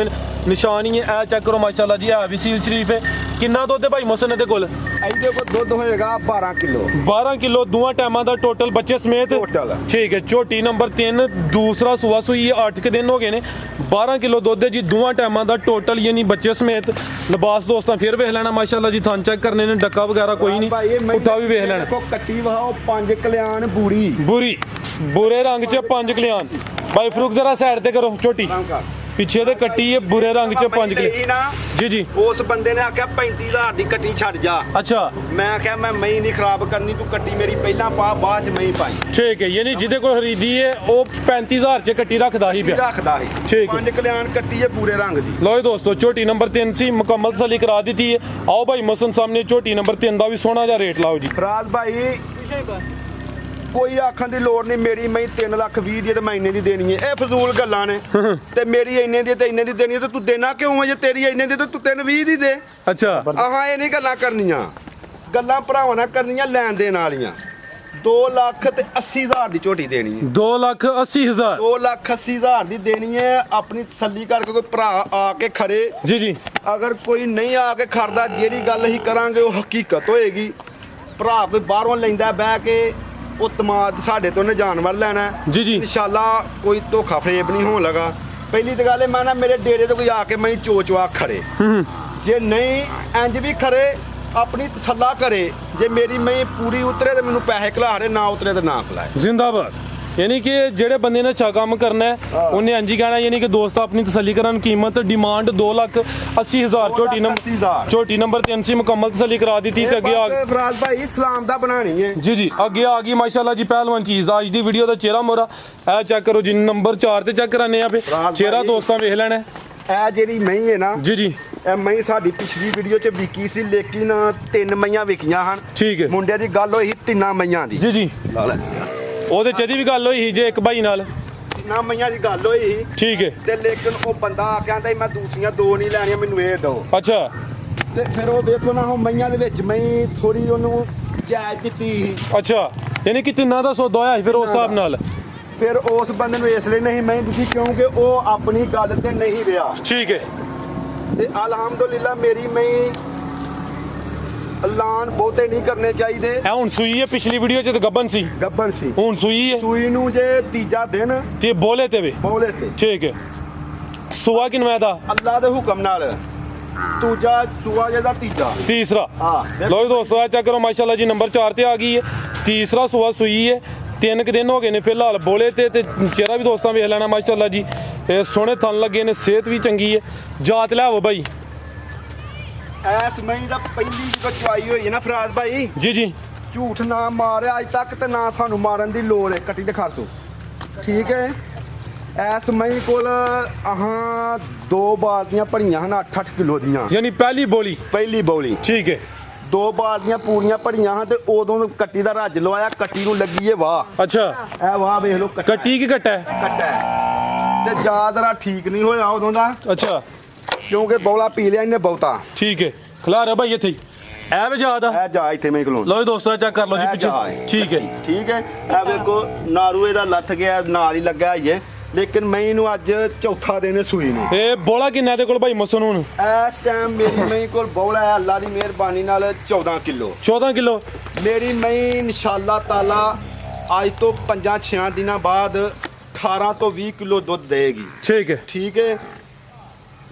ਨਿਸ਼ਾਨ ਹੀ ਹੈ ਇਹ ਚੈੱਕ ਕਰੋ ਮਾਸ਼ਾਅੱਲਾ ਜੀ ਇਹ ਵੀ ਸੀਲ ਸ਼ਰੀਫ ਹੈ ਕਿੰਨਾ ਦੁੱਧ ਹੈ ਭਾਈ ਮੋਹਸਨ ਦੇ ਕੋਲ ਇਹਦੇ ਕੋਲ ਦੁੱਧ ਹੋਏਗਾ 12 ਕਿਲੋ 12 ਕਿਲੋ ਦੋਵਾਂ ਟਾਈਮਾਂ ਦਾ ਟੋਟਲ ਬੱਚੇ ਸਮੇਤ Total। ਠੀਕ ਹੈ ਝੋਟੀ ਨੰਬਰ 3 ਦੂਸਰਾ ਸੂਆ ਸੂਈ 8 ਕੁ ਦਿਨ ਹੋ ਗਏ ਨੇ 12 ਕਿਲੋ ਦੁੱਧ ਹੈ ਜੀ ਦੋਵਾਂ ਟਾਈਮਾਂ ਦਾ ਟੋਟਲ ਯਾਨੀ ਬੱਚੇ ਸਮੇਤ ਲਿਬਾਸ ਦੋਸਤਾਂ ਫਿਰ ਵੇਖ ਲੈਣਾ ਮਾਸ਼ਾਅੱਲਾ ਜੀ ਥਣ ਚੈੱਕ ਕਰਨੇ ਨੇ ਡੱਕਾ ਵਗੈਰਾ ਕੋਈ ਨਹੀਂ ਪੁੱਠਾ ਵੀ ਵੇਖ ਲੈਣਾ ਦੇਖੋ ਕੱਟੀ ਵਹਾਓ 5 ਕਲਿਆਣ ਬੂੜੀ ਬੁਰੀ ਬੁਰੇ ਰੰਗ 'ਚ 5 ਕਲਿਆਣ ਭਾਈ ਫਰੂਕ ਜ਼ਰਾ ਸਾਈਡ ਤੇ ਕਰੋ ਝੋਟੀ ਪਿੱਛੇ ਤੇ ਕੱਟੀ ਹੈ ਬੁਰੇ ਰੰਗ 'ਚ 5 ਕਲਿਆਣ ਜੀ ਜੀ ਉਸ ਬੰਦੇ ਨੇ ਆਖਿਆ 35,000 ਦੀ ਕੱਟੀ ਛੱਡ ਜਾ ਅੱਛਾ ਮੈਂ ਆਖਿਆ ਮੈਂ ਨਹੀਂ ਖਰਾਬ ਕਰਨੀ ਤੂੰ ਕੱਟੀ ਮੇਰੀ ਪਹਿਲਾਂ ਪਾ ਬਾਅਦ ਚ ਮੈਂ ਪਾਈ ਠੀਕ ਹੈ ਯਾਨੀ ਜਿਹਦੇ ਕੋਲ ਖਰੀਦੀ ਹੈ ਉਹ 35,000 'ਚ ਕੱਟੀ ਰੱਖਦਾ ਹੀ ਪਿਆ ਰੱਖਦਾ ਸੀ ਠੀਕ ਹੈ। 5 ਕਲਿਆਣ ਕੱਟੀ ਹੈ ਪੂਰੇ ਰੰਗ ਦੀ ਲੋ ਜੀ ਦੋਸਤੋ ਝੋਟੀ ਨੰਬਰ 3 ਸੀ ਮੁਕੰਮਲ ਤਸੱਲੀ ਕਰਾ ਦਿੱਤੀ ਹੈ ਆਓ ਭਾਈ ਮਸਨ ਸਾਹਮਣੇ ਝੋਟੀ ਨੰਬਰ 3 ਦਾ ਵੀ ਸੋਹਣਾ ਜਿਹਾ ਰੇਟ ਲਾਓ ਜੀ ਫਰਾਜ਼ ਭਾਈ ਕੋਈ ਆਖਣ ਦੀ ਲੋੜ ਨਹੀਂ ਮੇਰੀ ਮੈਂ 3,20,000 ਦੀ ਤੇ ਮੈਂ ਇੰਨੇ ਦੀ ਦੇਣੀ ਹੈ ਇਹ ਫਜ਼ੂਲ ਗੱਲਾਂ ਨੇ ਤੇ ਮੇਰੀ ਇੰਨੇ ਦੀ ਤੇ ਇੰਨੇ ਦੀ ਦੇਣੀ ਹੈ ਤੇ ਤੂੰ ਦੇਣਾ ਕਿਉਂ ਹੈ ਜੇ ਤੇਰੀ ਇੰਨੇ ਦੀ ਤੇ ਤੂੰ 3,20,000 ਦੀ ਦੇ ਅੱਛਾ ਆਹਾਂ ਇਹ ਨਹੀਂ ਗੱਲਾਂ ਕਰਨੀਆਂ ਗੱਲਾਂ ਭਰਾਵਾਂ ਨਾਲ ਕਰਨੀਆਂ ਲੈਣ ਦੇਣ ਵਾਲੀਆਂ 2,80,000 ਦੀ ਝੋਟੀ ਦੇਣੀ ਹੈ 2,80,000 2,80,000 ਦੀ ਦੇਣੀ ਹੈ ਆਪਣੀ ਤਸੱਲੀ ਕਰਕੇ ਕੋਈ ਭਰਾ ਆ ਕੇ ਖੜੇ ਜੀ ਜੀ ਅਗਰ ਕੋਈ ਨਹੀਂ ਆ ਕੇ ਖੜਦਾ ਜਿਹੜੀ ਗੱਲ ਅਸੀਂ ਕਰਾਂਗੇ ਉਹ ਹਕੀਕਤ ਹੋਏਗੀ ਭਰਾ ਕੋਈ ਬਾਹਰੋਂ ਲੈਂਦਾ ਬਹਿ ਕੇ ਉਹ ਤਮਾਦ ਸਾਡੇ ਤੋਂ ਨੇ ਜਾਨਵਰ ਲੈਣਾ ਜੀ ਜੀ ਇਨਸ਼ਾਅੱਲਾ ਕੋਈ ਧੋਖਾ ਫਰੇਬ ਨਹੀਂ ਹੋਣ ਲਗਾ ਪਹਿਲੀ ਤਾਂ ਗੱਲ ਇਹ ਮੈਂ ਨਾ ਮੇਰੇ ਡੇਰੇ ਤੋਂ ਕੋਈ ਆ ਕੇ ਮੈਂ ਚੋਚਵਾ ਖੜੇ ਜੇ ਨਹੀਂ ਇੰਜ ਵੀ ਖੜੇ ਆਪਣੀ ਤਸੱਲਾ ਕਰੇ ਜੇ ਮੇਰੀ ਮੈਂ ਪੂਰੀ ਉਤਰੇ ਤੇ ਮੈਨੂੰ ਪੈਸੇ ਖਿਲਾਰੇ ਨਾ ਉਤਰੇ ਤੇ ਨਾ ਖਿਲਾਏ ਜ਼ਿੰਦਾਬਾਦ ਯਾਨੀ ਕਿ ਜਿਹੜੇ ਬੰਦੇ ਨੇ ਅੱਛਾ ਕੰਮ ਕਰਨਾ ਹੈ ਉਹਨੇ ਇੰਜ ਹੀ ਕਹਿਣਾ ਯਾਨੀ ਕਿ ਦੋਸਤ ਆਪਣੀ ਤਸੱਲੀ ਕਰਨ ਕੀਮਤ ਡਿਮਾਂਡ 2,80,000 ਝੋਟੀ ਨੰਬਰ 3 ਸੀ ਮੁਕੰਮਲ ਤਸੱਲੀ ਕਰਾ ਦਿੱਤੀ ਤੇ ਅੱਗੇ ਆ ਫਰਾਜ਼ ਭਾਈ ਇਸਲਾਮ ਦਾ ਬਣਾਣੀ ਹੈ ਜੀ ਜੀ ਅੱਗੇ ਆ ਗਈ ਮਾਸ਼ਾਅੱਲਾ ਜੀ ਪਹਿਲਵਾਨ ਚੀਜ਼ ਅੱਜ ਦੀ ਵੀਡੀਓ ਦਾ ਚਿਹਰਾ ਮੋਰਾ ਇਹ ਚੈੱਕ ਕਰੋ ਜੀ ਨੰਬਰ 4 ਤੇ ਚੈੱਕ ਕਰਾਨੇ ਆ ਫੇ ਚਿਹਰਾ ਦੋਸਤਾਂ ਵੇਖ ਲੈਣਾ ਇਹ ਜਿਹੜੀ ਮਹੀਂ ਹੈ ਨਾ ਜੀ ਜੀ ਇਹ ਮਹੀਂ ਸਾਡੀ ਪਿਛਲੀ ਵੀਡੀਓ 'ਚ ਵਿਕੀ ਸੀ ਲੇਕਿਨ 3 ਮਈਆਂ ਵਿਕੀਆਂ ਹਨ ਠੀਕ ਹੈ ਮੁੰਡਿਆਂ ਦੀ ਗੱਲ ਹੋਈ 3 ਮਈਆਂ ਦੀ ਜੀ ਜੀ ਉਹਦੇ ਚ ਇਹਦੀ ਵੀ ਗੱਲ ਹੋਈ ਸੀ ਜੇ ਇੱਕ ਭਾਈ ਨਾਲ 3 ਮਈਆਂ ਦੀ ਗੱਲ ਹੋਈ ਸੀ ਠੀਕ ਹੈ ਤੇ ਲੇਕਿਨ ਉਹ ਬੰਦਾ ਕਹਿੰਦਾ ਮੈਂ ਦੂਸਰੀਆਂ 2 ਨਹੀਂ ਲੈਣੀਆਂ ਮੈਨੂੰ ਇਹ ਦਿਓ ਅੱਛਾ ਤੇ ਫਿਰ ਉਹ ਵੇਖੋ ਨਾ ਉਹ ਮਈਆਂ ਦੇ ਵਿੱਚ ਮੈਂ ਥੋੜੀ ਉਹਨੂੰ ਜਾਇਜ਼ ਦਿੱਤੀ ਸੀ ਅੱਛਾ ਯਾਨੀ ਕਿ ਤਿੰਨਾਂ ਦਾ ਸੌਦਾ ਹੋਇਆ ਸੀ ਫਿਰ ਉਸ ਹਿਸਾਬ ਨਾਲ ਫਿਰ ਉਸ ਬੰਦੇ ਨੂੰ ਇਸ ਲਈ ਨਹੀਂ ਮੈਂ ਤੁਸੀਂ ਕਿਉਂਕਿ ਉਹ ਆਪਣੀ ਗੱਲ ਤੇ ਨਹੀਂ ਰਿਹਾ ਠੀਕ ਹੈ ਤੇ ਅਲਹਮਦੁਲਿਲਾ ਮੇਰੀ ਮੈਂ ਐਲਾਨ ਬਹੁਤੇ ਨਹੀਂ ਕਰਨੇ ਚਾਹੀਦੇ ਇਹ ਹੁਣ ਸੂਈ ਹੈ ਪਿਛਲੀ ਵੀਡੀਓ ਚ ਤਾਂ ਗੱਬਨ ਸੀ ਗੱਬਨ ਸੀ ਹੁਣ ਸੂਈ ਹੈ ਸੂਈ ਨੂੰ ਜੇ ਤੀਜਾ ਦਿਨ ਤੇ ਬੋਲੇ ਤੇ ਵੀ ਬੋਲੇ ਤੇ ਠੀਕ ਹੈ ਸੁਆ ਕਿਨਵੇਂ ਦਾ ਅੱਲਾ ਦੇ ਹੁਕਮ ਨਾਲ ਦੂਜਾ ਸੂਆ ਜਿਹਦਾ ਤੀਜਾ ਤੀਸਰਾ ਹਾਂ ਲੋ ਜੀ ਦੋਸਤੋ ਆ ਚੈੱਕ ਕਰੋ ਮਾਸ਼ਾਅੱਲਾ ਜੀ ਨੰਬਰ 4 ਤੇ ਆ ਗਈ ਹੈ ਤੀਸਰਾ ਸੁਆ ਸੂਈ ਹੈ 3 ਕੁ ਦਿਨ ਹੋ ਗਏ ਨੇ ਫਿਲਹਾਲ ਬੋਲੇ ਤੇ ਚਿਹਰਾ ਵੀ ਦੋਸਤਾਂ ਵੇਖ ਲੈਣਾ ਮਾਸ਼ਾਅੱਲਾ ਜੀ ਇਹ ਸੋਹਣੇ ਥਣ ਲੱਗੇ ਨੇ ਸਿਹਤ ਵੀ ਚੰਗੀ ਹੈ ਜਾਤ ਲਿਆਵੋ ਬਾਈ ਐਸ ਮਈ ਦਾ ਪਹਿਲੀ ਜਦੋਂ ਚੁਆਈ ਹੋਈ ਹੈ ਨਾ ਫਰਾਜ਼ ਭਾਈ ਜੀ ਜੀ ਝੂਠ ਨਾ ਮਾਰਿਆ ਅੱਜ ਤੱਕ ਤੇ ਨਾ ਸਾਨੂੰ ਮਾਰਨ ਦੀ ਲੋੜ ਹੈ ਕੱਟੀ ਦੇ ਖਰਚੋ ਠੀਕ ਹੈ ਐਸ ਮਈ ਕੋਲ ਆਹਾਂ 2 ਬਾਲਟੀਆਂ ਭਰੀਆਂ ਹਨ 8-8 ਕਿਲੋ ਦੀਆਂ ਯਾਨੀ ਪਹਿਲੀ ਬੋਲੀ ਪਹਿਲੀ ਬੌਲੀ ਠੀਕ ਹੈ 2 ਬਾਲਟੀਆਂ ਪੂਰੀਆਂ ਭਰੀਆਂ ਹਨ ਤੇ ਉਦੋਂ ਕੱਟੀ ਦਾ ਰੱਜ ਲਵਾਇਆ ਕੱਟੀ ਨੂੰ ਲੱਗੀ ਏ ਵਾਹ ਅੱਛਾ ਇਹ ਵਾਹ ਵੇਖ ਲਓ ਕੱਟੀ ਕੀ ਕੱਟਾ ਹੈ ਕੱਟਾ ਹੈ। ਤੇ ਜਾ ਜ਼ਰਾ ਠੀਕ ਨਹੀਂ ਹੋਇਆ ਉਦੋਂ ਦਾ ਅੱਛਾ ਕਿਉਂਕਿ ਬੌਲਾ ਪੀ ਲਿਆ ਇਹਨੇ ਬਹੁਤਾ ਠੀਕ ਹੈ ਖਿਲਾਰਿਆ ਭਾਈ ਇੱਥੇ ਹੀ ਐ ਵਜਾ ਦਾ ਇਹ ਜਾ ਇੱਥੇ ਮੈਂ ਖਲੋਣ ਲਓ ਜੀ ਦੋਸਤੋ ਚੈੱਕ ਕਰ ਲਓ ਜੀ ਪਿੱਛੇ ਠੀਕ ਹੈ ਠੀਕ ਹੈ ਇਹ ਵੇਖੋ ਨਾਰੂ ਇਹਦਾ ਲੱਥ ਗਿਆ ਨਾਲ ਹੀ ਲੱਗਾ ਹੈ ਲੇਕਿਨ ਮੈਂ ਇਹਨੂੰ ਅੱਜ ਚੌਥਾ ਦਿਨ ਸੂਈ ਨੂੰ ਇਹ ਬੋਲਾ ਕਿੰਨਾ ਦੇ ਕੋਲ ਭਾਈ ਮਸਨ ਹੁਣ ਇਸ ਟਾਈਮ ਮੇਰੀ ਮਈ ਕੋਲ ਬੌਲਾ ਹੈ ਅੱਲਾ ਦੀ ਮਿਹਰਬਾਨੀ ਨਾਲ 14 ਕਿਲੋ 14 ਕਿਲੋ ਮੇਰੀ ਮਈ ਇਨਸ਼ਾਅੱਲਾ ਤਾਲਾ ਅੱਜ ਤੋਂ 5-6 ਦਿਨਾਂ ਬਾਅਦ 18 ਤੋਂ 20 ਕਿਲੋ ਦੁੱਧ ਦੇਗੀ ਠੀਕ ਹੈ ਠੀਕ ਹੈ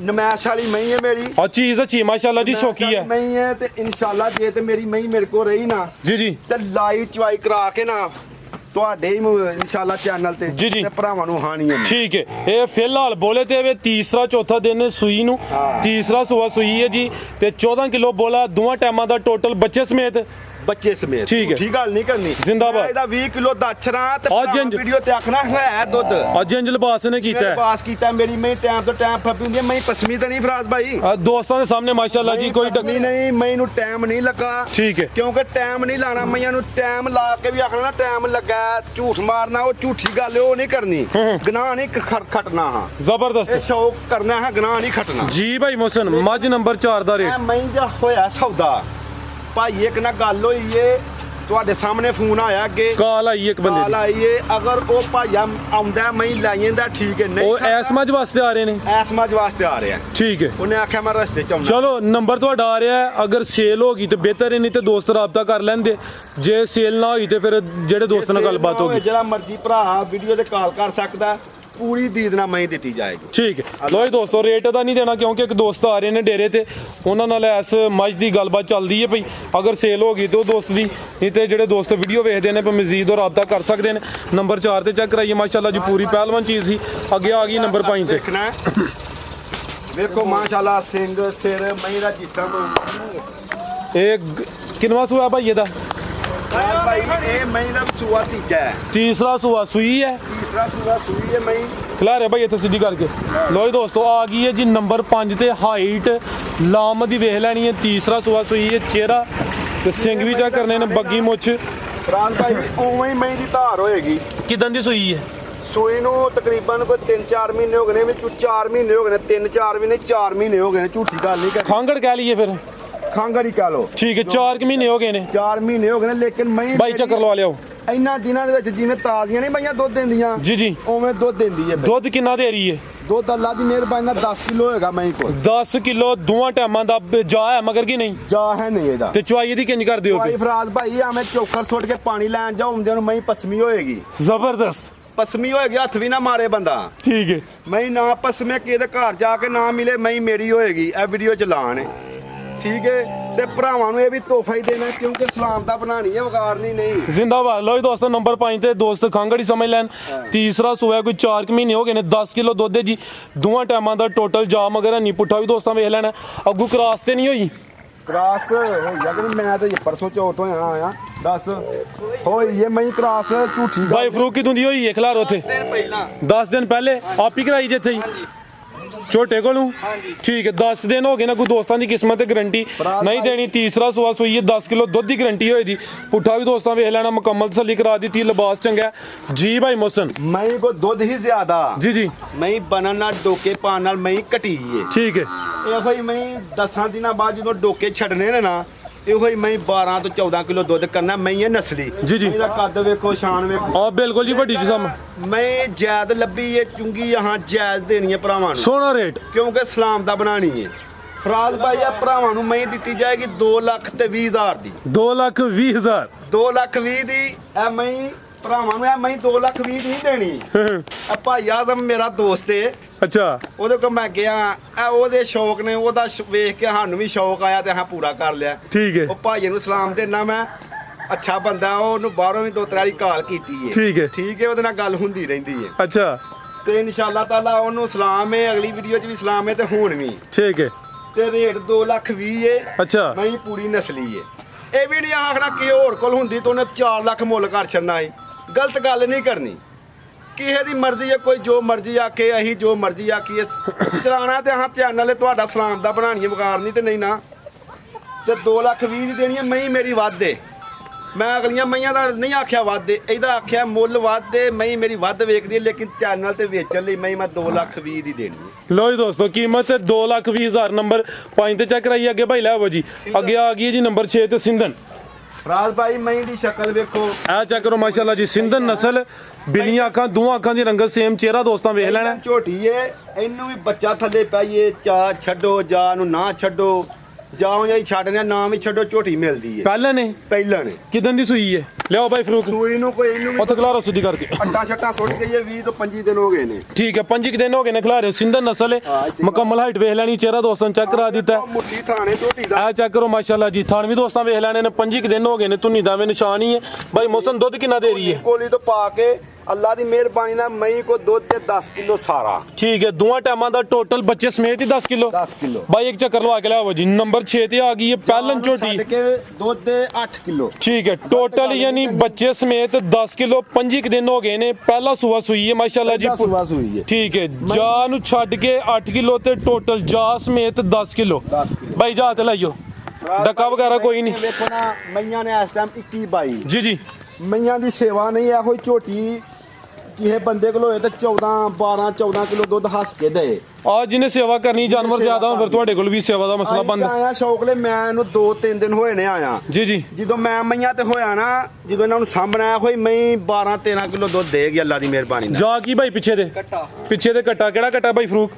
ਨਮੈਸ਼ ਵਾਲੀ ਮਈ ਹੈ ਮੇਰੀ ਆ ਚੀਜ਼ ਅੱਛੀ ਮਾਸ਼ਾਅੱਲਾ ਜੀ ਸ਼ੌਕੀ ਹੈ ਮਈ ਹੈ ਤੇ ਇਨਸ਼ਾਅੱਲਾ ਜੇ ਤੇ ਮੇਰੀ ਮਈ ਮੇਰੇ ਕੋਲ ਰਹੀ ਨਾ ਜੀ ਜੀ ਤੇ ਲਾਈਵ ਚਵਾਈ ਕਰਾ ਕੇ ਨਾ ਤੁਹਾਡੇ ਹੀ ਇਨਸ਼ਾਅੱਲਾ ਚੈਨਲ ਤੇ ਜੀ ਜੀ ਤੇ ਭਰਾਵਾਂ ਨੂੰ ਹਾਣੀ ਹੈ ਠੀਕ ਹੈ ਇਹ ਫਿਲਹਾਲ ਬੋਲੇ ਤੇ ਵੇ ਤੀਸਰਾ ਚੌਥਾ ਦਿਨ ਸੂਈ ਨੂੰ ਤੀਸਰਾ ਸੂਆ ਸੂਈ ਹੈ ਜੀ ਤੇ 14 ਕਿਲੋ ਬੋਲਾ ਦੋਵਾਂ ਟਾਈਮਾਂ ਦਾ ਟੋਟਲ ਬੱਚੇ ਸਮੇਤ ਬੱਚੇ ਸਮੇਤ ਠੀਕ ਹੈ। ਠੀਕ ਗੱਲ ਨਹੀਂ ਕਰਨੀ ਜ਼ਿੰਦਾਬਾਦ। ਮੈਂ ਇਹਦਾ 20 ਕਿਲੋ ਦਾਛਰਾ ਤੇ ਅੱਜ ਇੰਜ- ਵੀਡੀਓ ਤੇ ਆਖਣਾ ਹੈ ਦੁੱਧ ਅੱਜ ਇੰਜ ਲਿਬਾਸ ਨੇ ਕੀਤਾ ਮੇਰੇ ਹੈ ਪਾਸ ਕੀਤਾ ਮੇਰੀ ਮੈਂ ਟਾਈਮ ਤੋਂ ਟਾਈਮ ਫੱਬੀ ਹੁੰਦੀ ਹੈ ਮੈਂ ਪਸਮੀ ਤਾਂ ਨਹੀਂ ਫਰਾਜ਼ ਭਾਈ ਆ ਦੋਸਤਾਂ ਦੇ ਸਾਹਮਣੇ ਮਾਸ਼ਾਅੱਲਾ ਜੀ ਕੋਈ ਪਸਮੀ ਨਹੀਂ ਮੈਨੂੰ ਟਾਈਮ ਨਹੀਂ ਲੱਗਾ ਠੀਕ ਹੈ ਕਿਉਂਕਿ ਟਾਈਮ ਨਹੀਂ ਲਾਣਾ ਮਈਆਂ ਨੂੰ ਟਾਈਮ ਲਾ ਕੇ ਵੀ ਆਖਣਾ ਨਾ ਟਾਈਮ ਲੱਗਾ ਝੂਠ ਮਾਰਨਾ ਉਹ ਝੂਠੀ ਗੱਲ ਉਹ ਨਹੀਂ ਕਰਨੀ ਗੁਨਾਹ ਨਹੀਂ ਖਟਣਾ ਹਾਂ ਇਹ ਜ਼ਬਰਦਸਤ ਸ਼ੌਕ ਕਰਨਾ ਹੈ ਗੁਨਾਹ ਨਹੀਂ ਖਟਣਾ ਜੀ ਭਾਈ ਮੋਹਸਨ ਮੱਝ ਨੰਬਰ 4 ਦਾ ਰੇਟ ਮੈਂ ਜਾ ਹੋਇਆ ਸੌਦਾ ਭਾਈ ਇੱਕ ਨਾ ਗੱਲ ਹੋਈ ਏ ਤੁਹਾਡੇ ਸਾਹਮਣੇ ਫੋਨ ਆਇਆ ਅੱਗੇ ਕਾਲ ਆਈ ਇੱਕ ਕਾਲ ਬੰਦੇ ਦੀ ਆਈ ਏ ਅਗਰ ਉਹ ਭਾਈਆ ਆਉਂਦਾ ਮੈਂ ਲੈ ਜਾਂਦਾ ਠੀਕ ਹੈ ਨਹੀਂ ਉਹ ਐਸ ਮੱਝ ਵਾਸਤੇ ਆ ਰਹੇ ਨੇ ਐਸ ਮੱਝ ਵਾਸਤੇ ਆ ਰਿਹਾ ਠੀਕ ਹੈ ਉਹਨੇ ਆਖਿਆ ਮੈਂ ਰਸਤੇ ਚ ਆਉਣਾ ਚਲੋ ਨੰਬਰ ਤੁਹਾਡਾ ਆ ਰਿਹਾ ਹੈ ਅਗਰ ਸੇਲ ਹੋ ਗਈ ਤੇ ਬਿਹਤਰ ਹੈ ਨਹੀਂ ਤੇ ਦੋਸਤ ਰਾਬਤਾ ਕਰ ਲੈਂਦੇ ਜੇ ਸੇਲ ਨਾ ਹੋਈ ਤੇ ਫਿਰ ਜਿਹੜੇ ਦੋਸਤ ਨਾਲ ਗੱਲਬਾਤ ਹੋਗੀ ਜਿਹੜਾ ਮਰਜ਼ੀ ਭਰਾ ਵੀਡੀਓ ਤੇ ਕਾਲ ਕਰ ਸਕਦਾ ਪੂਰੀ ਦੀਦ ਨਾਲ ਮੈਂ ਦਿੱਤੀ ਜਾਏਗੀ ਠੀਕ ਹੈ ਲੋ ਜੀ ਦੋਸਤੋ ਰੇਟ ਦਾ ਨਹੀਂ ਦੇਣਾ ਕਿਉਂਕਿ ਇੱਕ ਦੋਸਤ ਆ ਰਹੇ ਨੇ ਡੇਰੇ ਤੇ ਉਹਨਾਂ ਨਾਲ ਇਸ ਮੱਝ ਦੀ ਗੱਲਬਾਤ ਚੱਲਦੀ ਹੈ ਭਈ ਅਗਰ ਸੇਲ ਹੋ ਗਈ ਤੇ ਉਹ ਦੋਸਤ ਦੀ ਨਹੀਂ ਤੇ ਜਿਹੜੇ ਦੋਸਤ ਵੀਡੀਓ ਵੇਖਦੇ ਨੇ ਮਜ਼ੀਦ ਉਹ ਰਾਬਤਾ ਕਰ ਸਕਦੇ ਨੇ ਨੰਬਰ 4 ਤੇ ਚੈੱਕ ਕਰਾਈਏ ਮਾਸ਼ਾਅੱਲਾ ਜੀ ਪੂਰੀ ਪਹਿਲਵਾਨ ਚੀਜ਼ ਸੀ ਅੱਗੇ ਆ ਗਈ ਨੰਬਰ 5 ਤੇ ਦੇਖਣਾ ਹੈ। ਵੇਖੋ ਮਾਸ਼ਾਅੱਲਾ ਸਿੰਘ ਸਿਰ ਮਈ ਦਾ ਜਿਸਮ ਇਹ ਕਿੰਨਵਾ ਸੂਆ ਭਾਈ ਇਹਦਾ ਭਾਈ ਇਹ ਮਈ ਦਾ ਸੂਆ ਤੀਜਾ ਹੈ ਤੀਸਰਾ ਸੂਆ ਸੂਈ ਹੈ ਤੀਸਰਾ ਸੂਆ ਸੂਈ ਹੈ ਮਈ ਖਿਲਾਰੇ ਭਾਈ ਇੱਥੇ ਸਿੱਧੀ ਕਰਕੇ ਲੋ ਜੀ ਦੋਸਤੋ ਆ ਗਈ ਹੈ ਜੀ ਨੰਬਰ 5 ਤੇ ਹਾਈਟ ਲਾਮ ਦੀ ਵੇਖ ਲੈਣੀ ਹੈ ਤੀਸਰਾ ਸੂਆ ਸੂਈ ਹੈ ਚਿਹਰਾ ਤੇ ਸਿੰਘ ਵੀ ਚੈੱਕ ਕਰਨੇ ਨੇ ਬੱਗੀ ਮੁੱਛ ਫਰਾਂਸ ਭਾਈ ਉਵੇਂ ਹੀ ਮਈ ਦੀ ਧਾਰ ਹੋਏਗੀ ਕਿਦਾਂ ਦੀ ਸੂਈ ਹੈ ਸੂਈ ਨੂੰ ਤਕਰੀਬਨ ਕੋਈ 3-4 ਮਹੀਨੇ ਹੋ ਗਏ ਨੇ ਵਿੱਚੋਂ 4 ਮਹੀਨੇ ਹੋ ਗਏ ਨੇ 3-4 ਵੀ ਨਹੀਂ 4 ਮਹੀਨੇ ਹੋ ਗਏ ਨੇ ਝੂਠੀ ਗੱਲ ਨਹੀਂ ਕਰਨੀ ਖਾਂਗੜ ਕਹਿ ਲਈਏ ਫਿਰ ਖਾਂਗੜੀ ਕਹ ਲੋ ਠੀਕ ਹੈ 4 ਮਹੀਨੇ ਹੋ ਗਏ ਨੇ 4 ਮਹੀਨੇ ਹੋ ਗਏ ਨੇ ਲੇਕਿਨ ਮਈ ਬਾਈ ਚੱਕਰ ਲਵਾ ਲਿਆਓ ਇੰਨਾ ਦਿਨਾਂ ਦੇ ਵਿੱਚ ਜਿਵੇਂ ਤਾਜ਼ੀਆਂ ਨਹੀਂ ਮਈਆਂ ਦੁੱਧ ਦਿੰਦੀਆਂ ਜੀ ਜੀ ਉਵੇਂ ਦੁੱਧ ਦਿੰਦੀ ਹੈ ਦੁੱਧ ਕਿੰਨਾ ਦੇ ਰਹੀ ਹੈ ਦੁੱਧ ਅੱਲਾ ਦੀ ਮਿਹਰਬਾਨੀ ਨਾਲ 10 ਕਿਲੋ ਹੋਏਗਾ ਮਈ ਕੋਲ 10 ਕਿਲੋ ਦੋਵਾਂ ਟਾਈਮਾਂ ਦਾ ਜਾ ਹੈ ਮਗਰ ਕੀ ਨਹੀਂ ਜਾ ਹੈ ਨਹੀਂ ਇਹਦਾ ਤੇ ਚੁਆਈ ਦੀ ਕਿੰਜ ਕਰ ਦਿਓ ਭਾਈ ਫਰਾਜ਼ ਭਾਈ ਆਵੇਂ ਚੋਕਰ ਸੁੱਟ ਕੇ ਪਾਣੀ ਲੈਣ ਜਾਉਂਦੇ ਨੂੰ ਮਈ ਪਸਮੀ ਹੋਏਗੀ ਜ਼ਬਰਦਸਤ ਪਸਮੀ ਹੋਏਗੀ ਹੱਥ ਵੀ ਨਾ ਮਾਰੇ ਬੰਦਾ ਠੀਕ ਹੈ ਮਈ ਨਾ ਪਸਮੇ ਕਿਹਦੇ ਘਰ ਜਾ ਕੇ ਨਾ ਮਿਲੇ ਮਈ ਮੇਰੀ ਹੋਏਗੀ ਇਹ ਵੀਡੀਓ ਚਲਾਣ ਠੀਕ ਹੈ ਤੇ ਭਰਾਵਾਂ ਨੂੰ ਇਹ ਵੀ ਤੋਹਫਾ ਹੀ ਦੇਣਾ ਕਿਉਂਕਿ ਸਲਾਮ ਦਾ ਬਣਾਣੀ ਹੈ ਵਗਾਰਨੀ ਨਹੀਂ ਜ਼ਿੰਦਾਬਾਦ ਲੋ ਜੀ ਦੋਸਤੋ ਨੰਬਰ 5 ਤੇ ਦੋਸਤ ਖਾਂਗੜੀ ਸਮਝ ਲੈਣ ਤੀਸਰਾ ਸੂਆ ਕੋਈ 4 ਮਹੀਨੇ ਹੋ ਗਏ ਨੇ 10 ਕਿਲੋ ਦੁੱਧ ਹੈ ਜੀ ਦੋਵਾਂ ਟਾਈਮਾਂ ਦਾ ਟੋਟਲ ਜਾ ਮਗਰ ਨਹੀਂ ਪੁੱਠਾ ਵੀ ਦੋਸਤਾਂ ਵੇਖ ਲੈਣਾ ਅੱਗੂ ਕਰਾਸ ਤੇ ਨਹੀਂ ਹੋਈ ਕ੍ਰਾਸ ਹੋਈਆ ਕਿ ਮੈਂ ਤੇ ਪਰਸੋਂ ਚੌਥ ਹੋਇਆ ਆਇਆ ਦੱਸ ਹੋਈ ਇਹ ਮੈਂ ਕ੍ਰਾਸ ਝੂਠੀ ਗੱਲ ਬਾਈ ਫਰੂਕ ਕਿਦੋਂ ਦੀ ਹੋਈ ਹੈ ਖਿਲਾਰ ਉੱਥੇ 10 ਦਿਨ ਪਹਿਲੇ ਆਪ ਹੀ ਕਰਾਈ ਜਿੱਥੇ ਹੀ ਛੋਟੇ ਕੋਲੋਂ ਠੀਕ ਹੈ 10 ਦਿਨ ਹੋ ਗਏ ਨਾ ਕੋਈ ਦੋਸਤਾਂ ਦੀ ਕਿਸਮਤ ਤੇ ਗਰੰਟੀ ਨਹੀਂ ਦੇਣੀ ਤੀਸਰਾ ਸੂਆ ਸੂਈ ਹੈ 10 ਕਿਲੋ ਦੁੱਧ ਦੀ ਗਰੰਟੀ ਹੋਈ ਦੀ ਪੁੱਠਾ ਵੀ ਦੋਸਤਾਂ ਵੇਖ ਲੈਣਾ ਮੁਕੰਮਲ ਤਸੱਲੀ ਕਰਾ ਦਿੱਤੀ ਲਿਬਾਸ ਚੰਗਾ ਜੀ ਭਾਈ ਮੋਹਸਨ ਮੈਂ ਕੋ ਦੁੱਧ ਹੀ ਜ਼ਿਆਦਾ ਜੀ ਜੀ ਮੈਂ ਬਣਨ ਨਾਲ ਡੋਕੇ ਪਾਣ ਨਾਲ ਮੈਂ ਘਟੀ ਏ ਠੀਕ ਹੈ ਇਹ ਭਾਈ ਮੈਂ 10 ਦਿਨਾਂ ਬਾਅਦ ਜਦੋਂ ਡੋਕੇ ਛੱਡਨੇ ਨੇ ਨਾ ਇਹੋ ਹੀ ਮੈਂ 12 ਤੋਂ 14 ਕਿਲੋ ਦੁੱਧ ਕਰਨਾ ਮੈਂ ਇਹ ਨਸਲੀ ਜੀ ਜੀ ਇਹਦਾ ਕੱਦ ਵੇਖੋ ਸ਼ਾਨ ਵੇਖੋ ਆ ਬਿਲਕੁਲ ਜੀ ਵੱਡੀ ਜਿਸਮ ਮੈਂ ਜਾਇਦ ਲੱਭੀ ਇਹ ਚੁੰਗੀ ਯਹਾਂ ਜਾਇਦ ਦੇਣੀ ਹੈ ਭਰਾਵਾਂ ਨੂੰ ਸੋਹਣਾ ਰੇਟ ਕਿਉਂਕਿ ਸਲਾਮ ਦਾ ਬਣਾਣੀ ਹੈ ਫਰਾਜ਼ ਭਾਈ ਆ ਭਰਾਵਾਂ ਨੂੰ ਮੈਂ ਦਿੱਤੀ ਜਾਏਗੀ 2,20,000 ਦੀ 2,20,000 2,20,000 ਦੀ ਐ ਮੈਂ ਭਰਾਵਾਂ ਨੂੰ ਐ ਮੈਂ 2,20,000 ਨਹੀਂ ਦੇਣੀ ਆ ਭਾਈ ਆਜ਼ਮ ਮੇਰਾ ਦੋਸਤ ਏ ਅੱਛਾ ਉਹਦੇ ਕੋਲ ਮੈਂ ਗਿਆ ਐ ਉਹਦੇ ਸ਼ੌਕ ਨੇ ਉਹਦਾ ਵੇਖ ਕੇ ਸਾਨੂੰ ਵੀ ਸ਼ੌਕ ਆਇਆ ਤੇ ਹਾਂ ਪੂਰਾ ਕਰ ਲਿਆ ਠੀਕ ਹੈ ਉਹ ਭਾਈ ਨੂੰ ਸਲਾਮ ਦੇਣਾ ਮੈਂ ਅੱਛਾ ਬੰਦਾ ਉਹਨੂੰ ਬਾਹਰੋਂ ਵੀ 2-3 ਵਾਰੀ ਕਾਲ ਕੀਤੀ ਏ ਠੀਕ ਹੈ ਉਹਦੇ ਨਾਲ ਗੱਲ ਹੁੰਦੀ ਰਹਿੰਦੀ ਏ ਅੱਛਾ ਤੇ ਇਨਸ਼ਾਅੱਲਾ ਤਾਲਾ ਉਹਨੂੰ ਸਲਾਮ ਏ ਅਗਲੀ ਵੀਡੀਓ 'ਚ ਵੀ ਸਲਾਮ ਏ ਤੇ ਹੁਣ ਵੀ ਠੀਕ ਹੈ ਤੇ ਰੇਟ 2,20,000 ਏ ਅੱਛਾ ਮੈਂ ਪੂਰੀ ਨਸਲੀ ਏ ਇਹ ਵੀ ਨਹੀਂ ਆਖਣਾ ਕਿ ਹੋਰ ਕੋਲ ਹੁੰਦੀ ਤਾਂ ਉਹਨੇ 4 ਲੱਖ ਮੁੱਲ ਕਰ ਛੱਡਣਾ ਏ ਗਲਤ ਗੱਲ ਨਹੀਂ ਕਰਨੀ ਕਿਸੇ ਦੀ ਮਰਜ਼ੀ ਹੈ, ਕੋਈ ਜੋ ਮਰਜ਼ੀ ਆਖੇ, ਅਸੀਂ ਜੋ ਮਰਜ਼ੀ ਆਖੀਏ ਚਲਾਣਾ ਤੇ ਹਾਂ ਚੈਨਲ ਤੁਹਾਡਾ ਸਲਾਮ ਦਾ ਬਣਾਣੀ ਵਕਾਰ ਨਹੀਂ ਤੇ ਨਹੀਂ ਨਾ। ਤੇ 2,20,000 ਦੀ ਦੇਣੀ ਹੈ। ਮਈ ਮੇਰੀ ਵੱਧ ਦੇ, ਮੈਂ ਅਗਲੀਆਂ ਮਈਆਂ ਦਾ ਨਹੀਂ ਆਖਿਆ ਵੱਧ ਦੇ, ਇਹਦਾ ਆਖਿਆ ਮੁੱਲ ਵੱਧ ਦੇ। ਮਈ ਮੇਰੀ ਵੱਧ ਵੇਖਦੀ ਹੈ, ਲੇਕਿਨ ਚੈਨਲ ਤੇ ਵੇਚਣ ਲਈ ਮਈ ਮੈਂ 2,20,000 ਦੀ ਦੇਣੀ ਹੈ। ਲੋ ਜੀ ਦੋਸਤੋ ਕੀਮਤ 2,20,000 ਨੰਬਰ 5 ਤੇ ਚੈੱਕ ਕਰਾਈ ਅੱਗੇ ਭਾਈ ਲੈ ਆਵੋ ਜੀ। ਅੱਗੇ ਆ ਗਈ ਜੀ ਨੰਬਰ 6 ਤੇ ਸਿੰਧਨ। ਰਾਜ ਭਾਈ ਮਈ ਦੀ ਸ਼ਕਲ ਵੇਖੋ, ਆ ਚੈੱਕ ਕਰੋ ਮਾਸ਼ਾਅੱਲਾ ਜੀ। ਸਿੰਧਨ ਨਸਲ, ਬਿੱਲੀਆਂ ਅੱਖਾਂ, ਦੋਵਾਂ ਅੱਖਾਂ ਦੀ ਰੰਗਤ ਸੇਮ, ਚਿਹਰਾ ਦੋਸਤਾਂ ਵੇਖ ਲੈਣਾ। ਝੋਟੀ ਏ, ਇਹਨੂੰ ਵੀ ਬੱਚਾ ਥੱਲੇ ਪਾਈਏ, ਚਾ ਛੱਡੋ ਜਾ ਨੂੰ ਨਾ ਛੱਡੋ, ਜਾਓ ਜਾਂ ਛੱਡਨੇ ਨਾਮ ਹੀ ਛੱਡੋ, ਝੋਟੀ ਮਿਲਦੀ ਏ ਪਹਿਲਾਂ ਨੇ ਪਹਿਲਾਂ ਨੇ। ਕਿਦਾਂ ਦੀ ਸੂਈ ਹੈ? ਲਿਆਓ ਭਾਈ ਫਰੂਕ ਸੂਈ ਨੂੰ ਕੋਈ ਇਹਨੂੰ ਉੱਥੇ ਖਲਾਰੋ ਸਿੱਧੀ ਕਰਕੇ। ਅੱਟਾ ਛੱਟਾ ਸੁੱਟ ਗਈ ਏ, 20 ਤੋਂ 25 ਦਿਨ ਹੋ ਗਏ ਨੇ। ਠੀਕ ਹੈ 5 ਦਿਨ ਹੋ ਗਏ ਨੇ ਖਿਲਾ ਸਿੰਧਨ ਨਸਲ ਹੈ, ਮੁਕੰਮਲ ਹਾਈਟ ਵੇਖ ਲੈਣੀ, ਚਿਹਰਾ ਦੋਸਤਾਂ ਚੈੱਕ ਕਰਾ ਦਿੱਤਾ। ਮੁੱਠੀ ਥਾਣੇ ਝੋਟੀ ਦਾ ਆ ਚੈੱਕ ਕਰੋ ਮਾਸ਼ਾਅੱਲਾ ਜੀ। ਥਣ ਵੀ ਦੋਸਤਾਂ ਵੇਖ ਲੈਣੇ ਨੇ, 5 ਦਿਨ ਹੋ ਗਏ ਨੇ, ਧੁੰਨੀ ਦਾ ਵੀ ਨਿਸ਼ਾਨ ਹੀ ਹੈ। ਭਾਈ ਮੌਸਮ ਦੁੱਧ ਕਿੰਨਾ ਦੇ ਰਹੀ ਹੈ? ਕੋਲੀ ਤੋਂ ਪਾ ਕੇ ਅੱਲਾ ਦੀ ਮਿਹਰਬਾਨੀ ਨਾਲ ਮਈ ਕੋ ਦੁੱਧ ਤੇ 10 ਕਿਲੋ ਸਾਰਾ। ਠੀਕ ਹੈ ਦੋਵਾਂ ਟਾਈਮਾਂ ਦਾ ਟੋਟਲ ਬੱਚੇ ਸਮੇਤ ਹੀ 10 ਕਿਲੋ। 10 ਕਿਲੋ ਭਾਈ ਇੱਕ ਚੱਕਰ ਲਵਾ ਕੇ ਲਿਆਓ ਜੀ। ਨੰਬਰ 6 ਤੇ ਆ ਗਈ ਹੈ ਪਹਿਲਨ ਝੋਟੀ। ਛੱਡ ਕੇ ਦੁੱਧ ਦੇ 8 ਕਿਲੋ। ਠੀਕ ਹੈ ਟੋਟਲ ਯਾਨੀ ਬੱਚੇ ਸਮੇਤ 10 ਕਿਲੋ। 5 ਦਿਨ ਹੋ ਗਏ ਨੇ, ਪਹਿਲਾ ਸੂਆ ਸੂਈ ਹੈ ਮਾਸ਼ਾਅੱਲਾ ਜੀ। ਸੁਬਾ ਸੂਈ ਹੈ। ਠੀਕ ਹੈ ਜਾ ਨੂੰ ਛੱਡ ਕੇ 8 ਕਿਲੋ ਤੇ ਟੋਟਲ ਜਾ ਸਮੇਤ 10 ਕਿਲੋ। 10 ਕਿਲੋ ਭਾਈ ਜਾ ਤੇ ਲਾਈਓ, ਡੱਕਾ ਵਗੈਰਾ ਕੋਈ ਨਹੀਂ। ਵੇਖੋ ਨਾ ਮਈਆਂ ਨੇ ਇਸ ਟਾਈਮ 21 22 ਜੀ ਜੀ ਮਈਆਂ ਦੀ ਸੇਵਾ ਨਹੀਂ ਇਹੋ ਹੀ ਝੋਟੀ ਕਿਸੇ ਬੰਦੇ ਕੋਲ ਹੋਏ ਤੇ 14 12 14 ਕਿਲੋ ਦੁੱਧ ਹੱਸ ਕੇ ਦੇ। ਆ ਜਿਹਨੇ ਸੇਵਾ ਕਰਨੀ ਜਾਨਵਰ ਜ਼ਿਆਦਾ ਹੋਣ ਫਿਰ ਤੁਹਾਡੇ ਕੋਲ ਵੀ ਸੇਵਾ ਦਾ ਮਸਲਾ ਬੰਦ। ਆਇਆ ਸ਼ੌਕਲੇ ਮੈਂ ਇਹਨੂੰ 2-3 ਦਿਨ ਹੋਏ ਨੇ ਆਇਆ। ਜੀ ਜੀ ਜਦੋਂ ਮੈਂ ਮਈਆਂ ਤੇ ਹੋਇਆ ਨਾ, ਜਦੋਂ ਇਹਨਾਂ ਨੂੰ ਸਾਹਮਣੇ ਹੋਈ ਮਈ 12 13 ਕਿਲੋ ਦੁੱਧ ਦੇਗੀ ਅੱਲਾ ਦੀ ਮਿਹਰਬਾਨੀ ਨਾਲ। ਜਾ ਕੀ ਭਾਈ ਪਿੱਛੇ ਦੇ ਪਿੱਛੇ ਦੇ ਕੱਟਾ ਕਿਹੜਾ ਕੱਟਾ ਭਾਈ ਫਰੂਕ?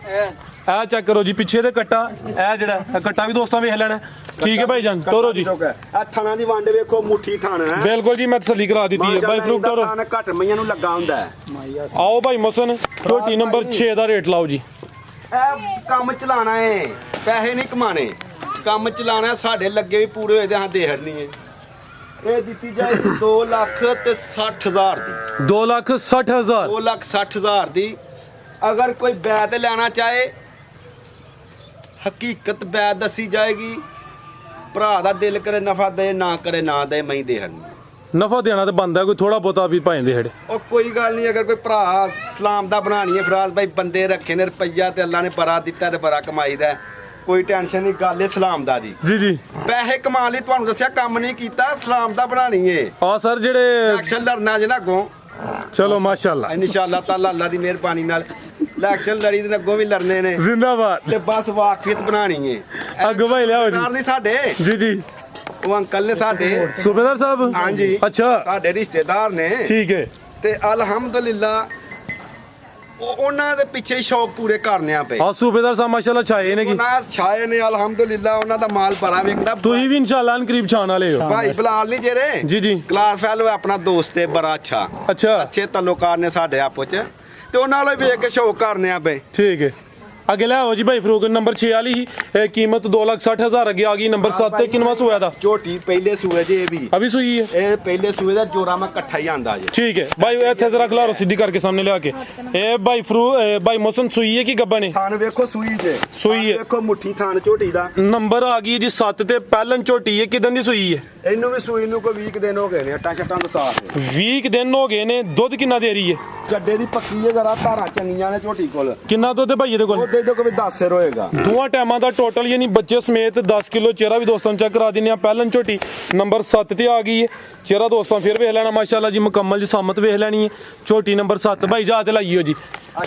ਇਹ ਚੈੱਕ ਕਰੋ ਜੀ ਪਿੱਛੇ ਦੇ ਕੱਟਾ, ਇਹ ਜਿਹੜਾ ਇਹ ਕੱਟਾ ਵੀ ਦੋਸਤਾਂ ਵੇਖ ਲੈਣਾ। ਠੀਕ ਹੈ ਭਾਈ ਜਾਨ ਤੋਰੋ ਜੀ। ਇਹ ਥਣਾ ਦੀ ਵੰਡ ਵੇਖੋ, ਮੁੱਠੀ ਥਣ ਹੈ ਬਿਲਕੁਲ ਜੀ, ਮੈਂ ਤਸੱਲੀ ਕਰਾ ਦਿੱਤੀ ਹੈ ਭਾਈ ਫਰੂਕ ਤੋਰੋ। ਥਣ ਘੱਟ ਮਈਆਂ ਨੂੰ ਲੱਗਾ ਹੁੰਦਾ ਹੈ। ਆਓ ਭਾਈ ਮਸਨ ਝੋਟੀ ਨੰਬਰ 6 ਦਾ ਰੇਟ ਲਾਓ ਜੀ। ਇਹ ਕੰਮ ਚਲਾਣਾ ਏ, ਪੈਸੇ ਨਹੀਂ ਕਮਾਣੇ, ਕੰਮ ਚਲਾਣਾ। ਸਾਡੇ ਲੱਗੇ ਵੀ ਪੂਰੇ ਹੋਏ ਤੇ ਹਾਂ ਦੇਹੜਨੀ ਏ। ਇਹ ਦਿੱਤੀ ਜਾਏ 2,60,000 ਦੀ। 2,60,000 2,60,000 ਦੀ। ਅਗਰ ਕੋਈ ਬੈਤ ਲੈਣਾ ਚਾਹੇ, ਹਕੀਕਤ ਬੈਤ ਦੱਸੀ ਜਾਏਗੀ। ਭਰਾ ਦਾ ਦਿਲ ਕਰੇ ਨਫਾ ਦੇ, ਨਾ ਕਰੇ ਨਾ ਦੇ, ਮਈ ਦੇਹੜਨੀ। ਨਫਾ ਦੇਣਾ ਤੇ ਬੰਦਾ ਕੋਈ ਥੋੜਾ ਬਹੁਤਾ ਵੀ ਭਾਵੇਂ ਦੇ ਹੜੇ। ਉਹ ਕੋਈ ਗੱਲ ਨਹੀਂ, ਅਗਰ ਕੋਈ ਭਰਾ ਸਲਾਮ ਦਾ ਬਣਾਣੀ ਹੈ ਫਰਾਜ਼ ਭਾਈ, ਬੰਦੇ ਰੱਖੇ ਨੇ, ਰੁਪਈਆ ਤੇ ਅੱਲਾ ਨੇ ਬੜਾ ਦਿੱਤਾ ਤੇ ਬੜਾ ਕਮਾਈਦਾ, ਕੋਈ ਟੈਨਸ਼ਨ ਨਹੀਂ। ਗੱਲ ਹੈ ਸਲਾਮ ਦਾ ਦੀ। ਜੀ ਜੀ ਪੈਸੇ ਕਮਾ ਲਈ, ਤੁਹਾਨੂੰ ਦੱਸਿਆ ਕੰਮ ਨਹੀਂ ਕੀਤਾ, ਸਲਾਮ ਦਾ ਬਣਾਣੀ ਏ। ਆ ਸਰ ਜਿਹੜੇ ਐਕਸ਼ਨ ਲੜਨਾ ਜੇ ਨਾ ਅੱਗੋਂ, ਚਲੋ ਮਾਸ਼ਾਅੱਲਾ ਇਨਸ਼ਾਅੱਲਾ ਤਾਲਾ ਅੱਲਾ ਦੀ ਮਿਹਰਬਾਨੀ ਨਾਲ ਇਲੈਕਸ਼ਨ ਲੜੀ ਤੇ ਅੱਗੋਂ ਵੀ ਲੜਨੇ ਨੇ ਜ਼ਿੰਦਾਬਾਦ। ਤੇ ਬਸ ਵਾਕਫੀਅਤ ਬਣਾਣੀ ਏ। ਅੱਗੋਂ ਭਾਈ ਲਿਆਓ ਜੀ। ਨਹੀਂ ਸਾਡੇ ਜੀ ਜੀ ਉਹ ਅੰਕਲ ਨੇ ਸਾਡੇ, ਸੂਬੇਦਾਰ ਸਾਹਿਬ। ਹਾਂਜੀ ਅੱਛਾ ਸਾਡੇ ਰਿਸ਼ਤੇਦਾਰ ਨੇ। ਠੀਕ ਹੈ ਤੇ ਅਲਹਮਦੁਲਿਲਾ ਉਹਨਾਂ ਦੇ ਪਿੱਛੇ ਹੀ ਸ਼ੌਕ ਪੂਰੇ ਕਰਨਿਆਂ ਪਏ। ਆ ਸੂਬੇਦਾਰ ਸਾਹਿਬ ਮਾਸ਼ਾਅੱਲਾ ਛਾਏ ਨੇ ਕੀ ਉਹਨਾਂ ਛਾਏ ਨੇ ਅਲਹਮਦੁਲਿਲਾ, ਉਹਨਾਂ ਦਾ ਮਾਲ ਭਰਾ ਵੇਖਦਾ। ਤੁਸੀਂ ਵੀ ਇਨਸ਼ਾਅੱਲਾ ਇਨਕਰੀਬ ਛਾਣ ਵਾਲੇ ਹੋ। ਭਾਈ ਬਲਾਲ ਨਹੀਂ ਜਿਹੜੇ ਜੀ ਜੀ ਕਲਾਸ ਫੈਲੋ ਆਪਣਾ ਦੋਸਤ ਹੈ ਬੜਾ ਅੱਛਾ, ਅੱਛਾ ਅੱਛੇ ਤਲੁਕਾਰ ਨੇ ਸਾਡੇ ਆਪੋ ਚ, ਤੇ ਉਹਨਾਂ ਨਾਲ ਵੇਖ ਕੇ ਸ਼ੌਕ ਕਰਨਿਆਂ ਪਏ। ਠੀਕ ਹੈ ਅੱਗੇ ਲਿਆਓ ਜੀ ਭਾਈ ਫਰੂਕ ਨੰਬਰ 6 ਵਾਲੀ ਹੀ ਇਹ ਕੀਮਤ 2,60,000 ਅੱਗੇ ਆ ਗਈ। ਨੰਬਰ 7 ਤੇ ਕਿੰਨਵਾ ਸੂਆ ਦਾ? ਝੋਟੀ ਪਹਿਲੇ ਸੂਏ ਜੇ ਇਹ ਵੀ ਅਭੀ ਸੂਈ ਹੈ। ਇਹ ਪਹਿਲੇ ਸੂਏ ਦਾ ਜੋੜਾ ਮੈਂ ਇਕੱਠਾ ਹੀ ਆਂਦਾ ਜੇ। ਠੀਕ ਹੈ ਭਾਈ ਇੱਥੇ ਜ਼ਰਾ ਖਲਾਰੋ ਸਿੱਧੀ ਕਰਕੇ ਸਾਹਮਣੇ ਲਿਆ ਕੇ। ਇਹ ਭਾਈ ਭਾਈ ਮੌਸਮ ਸੂਈ ਹੈ ਕਿ ਗੱਬਾ ਨੇ? ਥਾਨ ਵੇਖੋ ਸੂਈ ਜੇ, ਸੂਈ ਹੈ। ਵੇਖੋ ਮੁੱਠੀ ਥਾਨ ਝੋਟੀ ਦਾ। ਨੰਬਰ ਆ ਗਈ ਜੀ 7 ਤੇ ਪਹਿਲਨ ਝੋਟੀ ਹੈ। ਕਿਦਾਂ ਦੀ ਸੂਈ ਹੈ? ਇਹਨੂੰ ਵੀ ਸੂਈ ਨੂੰ ਕੋਈ 20 ਦਿਨ ਹੋ ਗਏ ਨੇ, ਅੱਟਾਂ ਚੱਟਾਂ ਤੋਂ ਸਾਫ 20 ਦਿਨ ਹੋ ਗਏ ਨੇ। ਦੁੱਧ ਕਿੰਨਾ ਦੇ ਰਹੀ ਹੈ? ਚੱਡੇ ਦੀ ਪੱਕੀ ਹੈ, ਜ਼ਰਾ ਧਾਰਾਂ ਚੰਗੀਆਂ ਨੇ ਝੋਟੀ ਕੋਲ। ਕਿੰਨਾ ਦੁੱਧ ਹੈ ਭਾਈ ਇਹਦੇ ਕੋਲ? ਉਹਦੇ ਤੋਂ ਕੋਈ 10 ਸਿਰ ਹੋਏਗਾ। ਦੋਵਾਂ ਟਾਈਮਾਂ ਦਾ ਟੋਟਲ ਯਾਨੀ ਬੱਚੇ ਸਮੇਤ 10 ਕਿਲੋ। ਚਿਹਰਾ ਵੀ ਦੋਸਤਾਂ ਨੂੰ ਚੈੱਕ ਕਰਾ ਦਿੰਨੇ ਆ। ਪਹਿਲਨ ਝੋਟੀ ਨੰਬਰ 7 ਤੇ ਆ ਗਈ ਹੈ। ਚਿਹਰਾ ਦੋਸਤਾਂ ਫਿਰ ਵੇਖ ਲੈਣਾ ਮਾਸ਼ਾਅੱਲਾ ਜੀ, ਮੁਕੰਮਲ ਜੀ ਸਾਮਤ ਵੇਖ ਲੈਣੀ ਹੈ। ਝੋਟੀ ਨੰਬਰ 7 ਭਾਈ ਜਾ ਤੇ ਲਾਈਓ ਜੀ।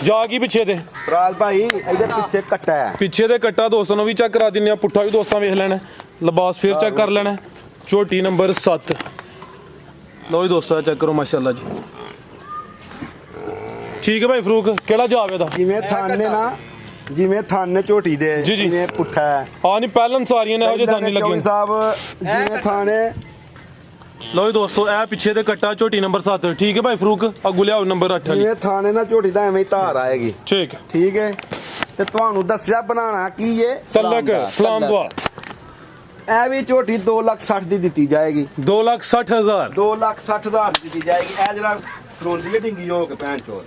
ਜਾ ਕੀ ਪਿੱਛੇ ਤੇ ਰਾਜ ਭਾਈ ਇਹਦੇ ਪਿੱਛੇ ਕੱਟਾ ਹੈ, ਪਿੱਛੇ ਦੇ ਕੱਟਾ ਦੋਸਤਾਂ ਨੂੰ ਵੀ ਚੈੱਕ ਕਰਾ ਦਿੰਨੇ ਆ। ਪੁੱਠਾ ਵੀ ਦੋਸਤਾਂ ਵੇਖ ਲੈਣਾ, ਲਿਬਾਸ ਫਿਰ ਚੈੱਕ ਕਰ ਲੈਣਾ। ਝੋਟੀ ਨੰਬਰ 7 ਲੋ ਜੀ ਦੋਸਤੋ ਚੈੱਕ ਕਰੋ ਮਾਸ਼ਾਅੱਲਾ ਜੀ। ਠੀਕ ਹੈ ਭਾਈ ਫਰੂਕ ਕਿਹੜਾ ਜਵਾਬ ਇਹਦਾ? ਜਿਵੇਂ ਥਾਨ ਨੇ ਨਾ, ਜਿਵੇਂ ਥਾਨ ਨੇ ਝੋਟੀ ਦੇ, ਜੀ ਜੀ। ਜਿਵੇਂ ਪੁੱਠਾ ਹੈ। ਆ ਨਹੀਂ ਪਹਿਲਨ ਸਾਰੀਆਂ ਨੇ ਇਹੋ ਜਿਹੇ ਥਾਨੀ ਲੱਗੇ ਚੌਧਰੀ ਸਾਹਿਬ ਜਿਵੇਂ ਥਾਨ ਹੈ। ਲੋ ਜੀ ਦੋਸਤੋ ਇਹ ਪਿੱਛੇ ਦੇ ਕੱਟਾ ਝੋਟੀ ਨੰਬਰ 7। ਠੀਕ ਹੈ ਭਾਈ ਫਰੂਕ ਅੱਗੂ ਲਿਆਓ ਨੰਬਰ 8 ਵਾਲੀ। ਜਿਵੇਂ ਥਾਨ ਹੈ ਨਾ ਝੋਟੀ ਦਾ ਐਵੇਂ ਹੀ ਧਾਰ ਆਏਗੀ। ਠੀਕ ਠੀਕ ਹੈ, ਤੇ ਤੁਹਾਨੂੰ ਦੱਸਿਆ ਬਣਾਉਣਾ ਕੀ ਏ, ਤਲਕ ਸਲਾਮ ਦੁਆ। ਇਹ ਵੀ ਝੋਟੀ 2,60,000 ਦੀ ਦਿੱਤੀ ਜਾਏਗੀ। 2,60,000 2,60,000 ਦੀ ਦਿੱਤੀ ਜਾਏਗੀ। ਇਹ ਜਿਹੜਾ ਫਰੋਂਦੀ ਹੈ ਢਿੰਗੀ ਹੋ ਕੇ ਭੈਣ ਚੋਰ,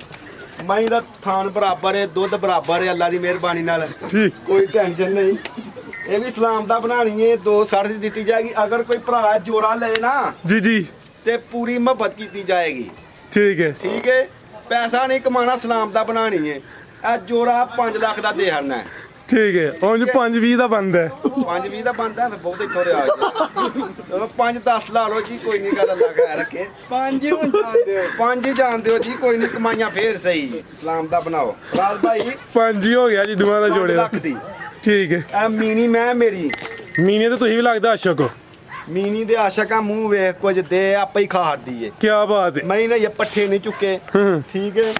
ਮਈ ਦਾ ਥਾਨ ਬਰਾਬਰ ਹੈ, ਦੁੱਧ ਬਰਾਬਰ ਹੈ ਅੱਲਾ ਦੀ ਮਿਹਰਬਾਨੀ ਨਾਲ, ਠੀਕ ਕੋਈ ਟੈਨਸ਼ਨ ਨਹੀਂ। ਇਹ ਵੀ ਸਲਾਮ ਦਾ ਬਣਾਣੀ ਹੈ, 2,60,000 ਦੀ ਦਿੱਤੀ ਜਾਏਗੀ। ਅਗਰ ਕੋਈ ਭਰਾ ਜੋੜਾ ਲਏ ਨਾ ਜੀ ਜੀ ਤੇ ਪੂਰੀ ਮੁਹੱਬਤ ਕੀਤੀ ਜਾਏਗੀ। ਠੀਕ ਹੈ। ਠੀਕ ਹੈ, ਪੈਸਾ ਨਹੀਂ ਕਮਾਣਾ, ਸਲਾਮ ਦਾ ਬਣਾਣੀ ਏ। ਇਹ ਜੋੜਾ 5 ਲੱਖ ਦਾ ਦੇ ਹਰਨਾ ਹੈ। ਠੀਕ ਹੈ, ਉਂਝ 5-20 ਦਾ ਬੰਦ ਹੈ। 5-20 ਦਾ ਬੰਦਾ ਫਿਰ ਬਹੁਤ ਇੱਥੋਂ ਰਿਹਾ ਚਲੋ 5-10 ਲਾ ਲਓ ਜੀ, ਕੋਈ ਨਹੀਂ ਗੱਲ ਅੱਲਾ ਖੈਰ ਰੱਖੇ। 5 ਹੀ ਜਾਣਦੇ ਹੋ ਜੀ, ਕੋਈ ਨਹੀਂ ਕਮਾਈਆਂ ਫੇਰ ਸਹੀ, ਸਲਾਮ ਦਾ ਬਣਾਓ। ਰਾਜ ਭਾਈ 5 ਹੀ ਹੋ ਗਿਆ ਜੀ ਦੋਵਾਂ ਦਾ 5 ਜੋੜੇ ਦਾ। ਲੱਖ ਦੀ ਠੀਕ ਹੈ, ਇਹ ਮੀਨੀ ਮੈਂ ਮੇਰੀ ਮੀਨੇ ਤੇ ਤੁਸੀਂ ਵੀ ਲੱਗਦਾ ਆਸ਼ਕ ਹੋ। ਮੀਨੀ ਦੇ ਆਸ਼ਕਾਂ ਮੂੰਹ ਵੇਖ ਕੁਝ ਦੇ ਆਪੇ ਹੀ ਖਾ ਹੱਡੀ ਏ। ਕੀ ਬਾਤ ਹੈ। ਮੈਂ ਨਾ ਇਹ ਪੱਠੇ ਨਹੀਂ ਚੁੱਕੇ, ਹੂੰ, ਠੀਕ ਹੈ।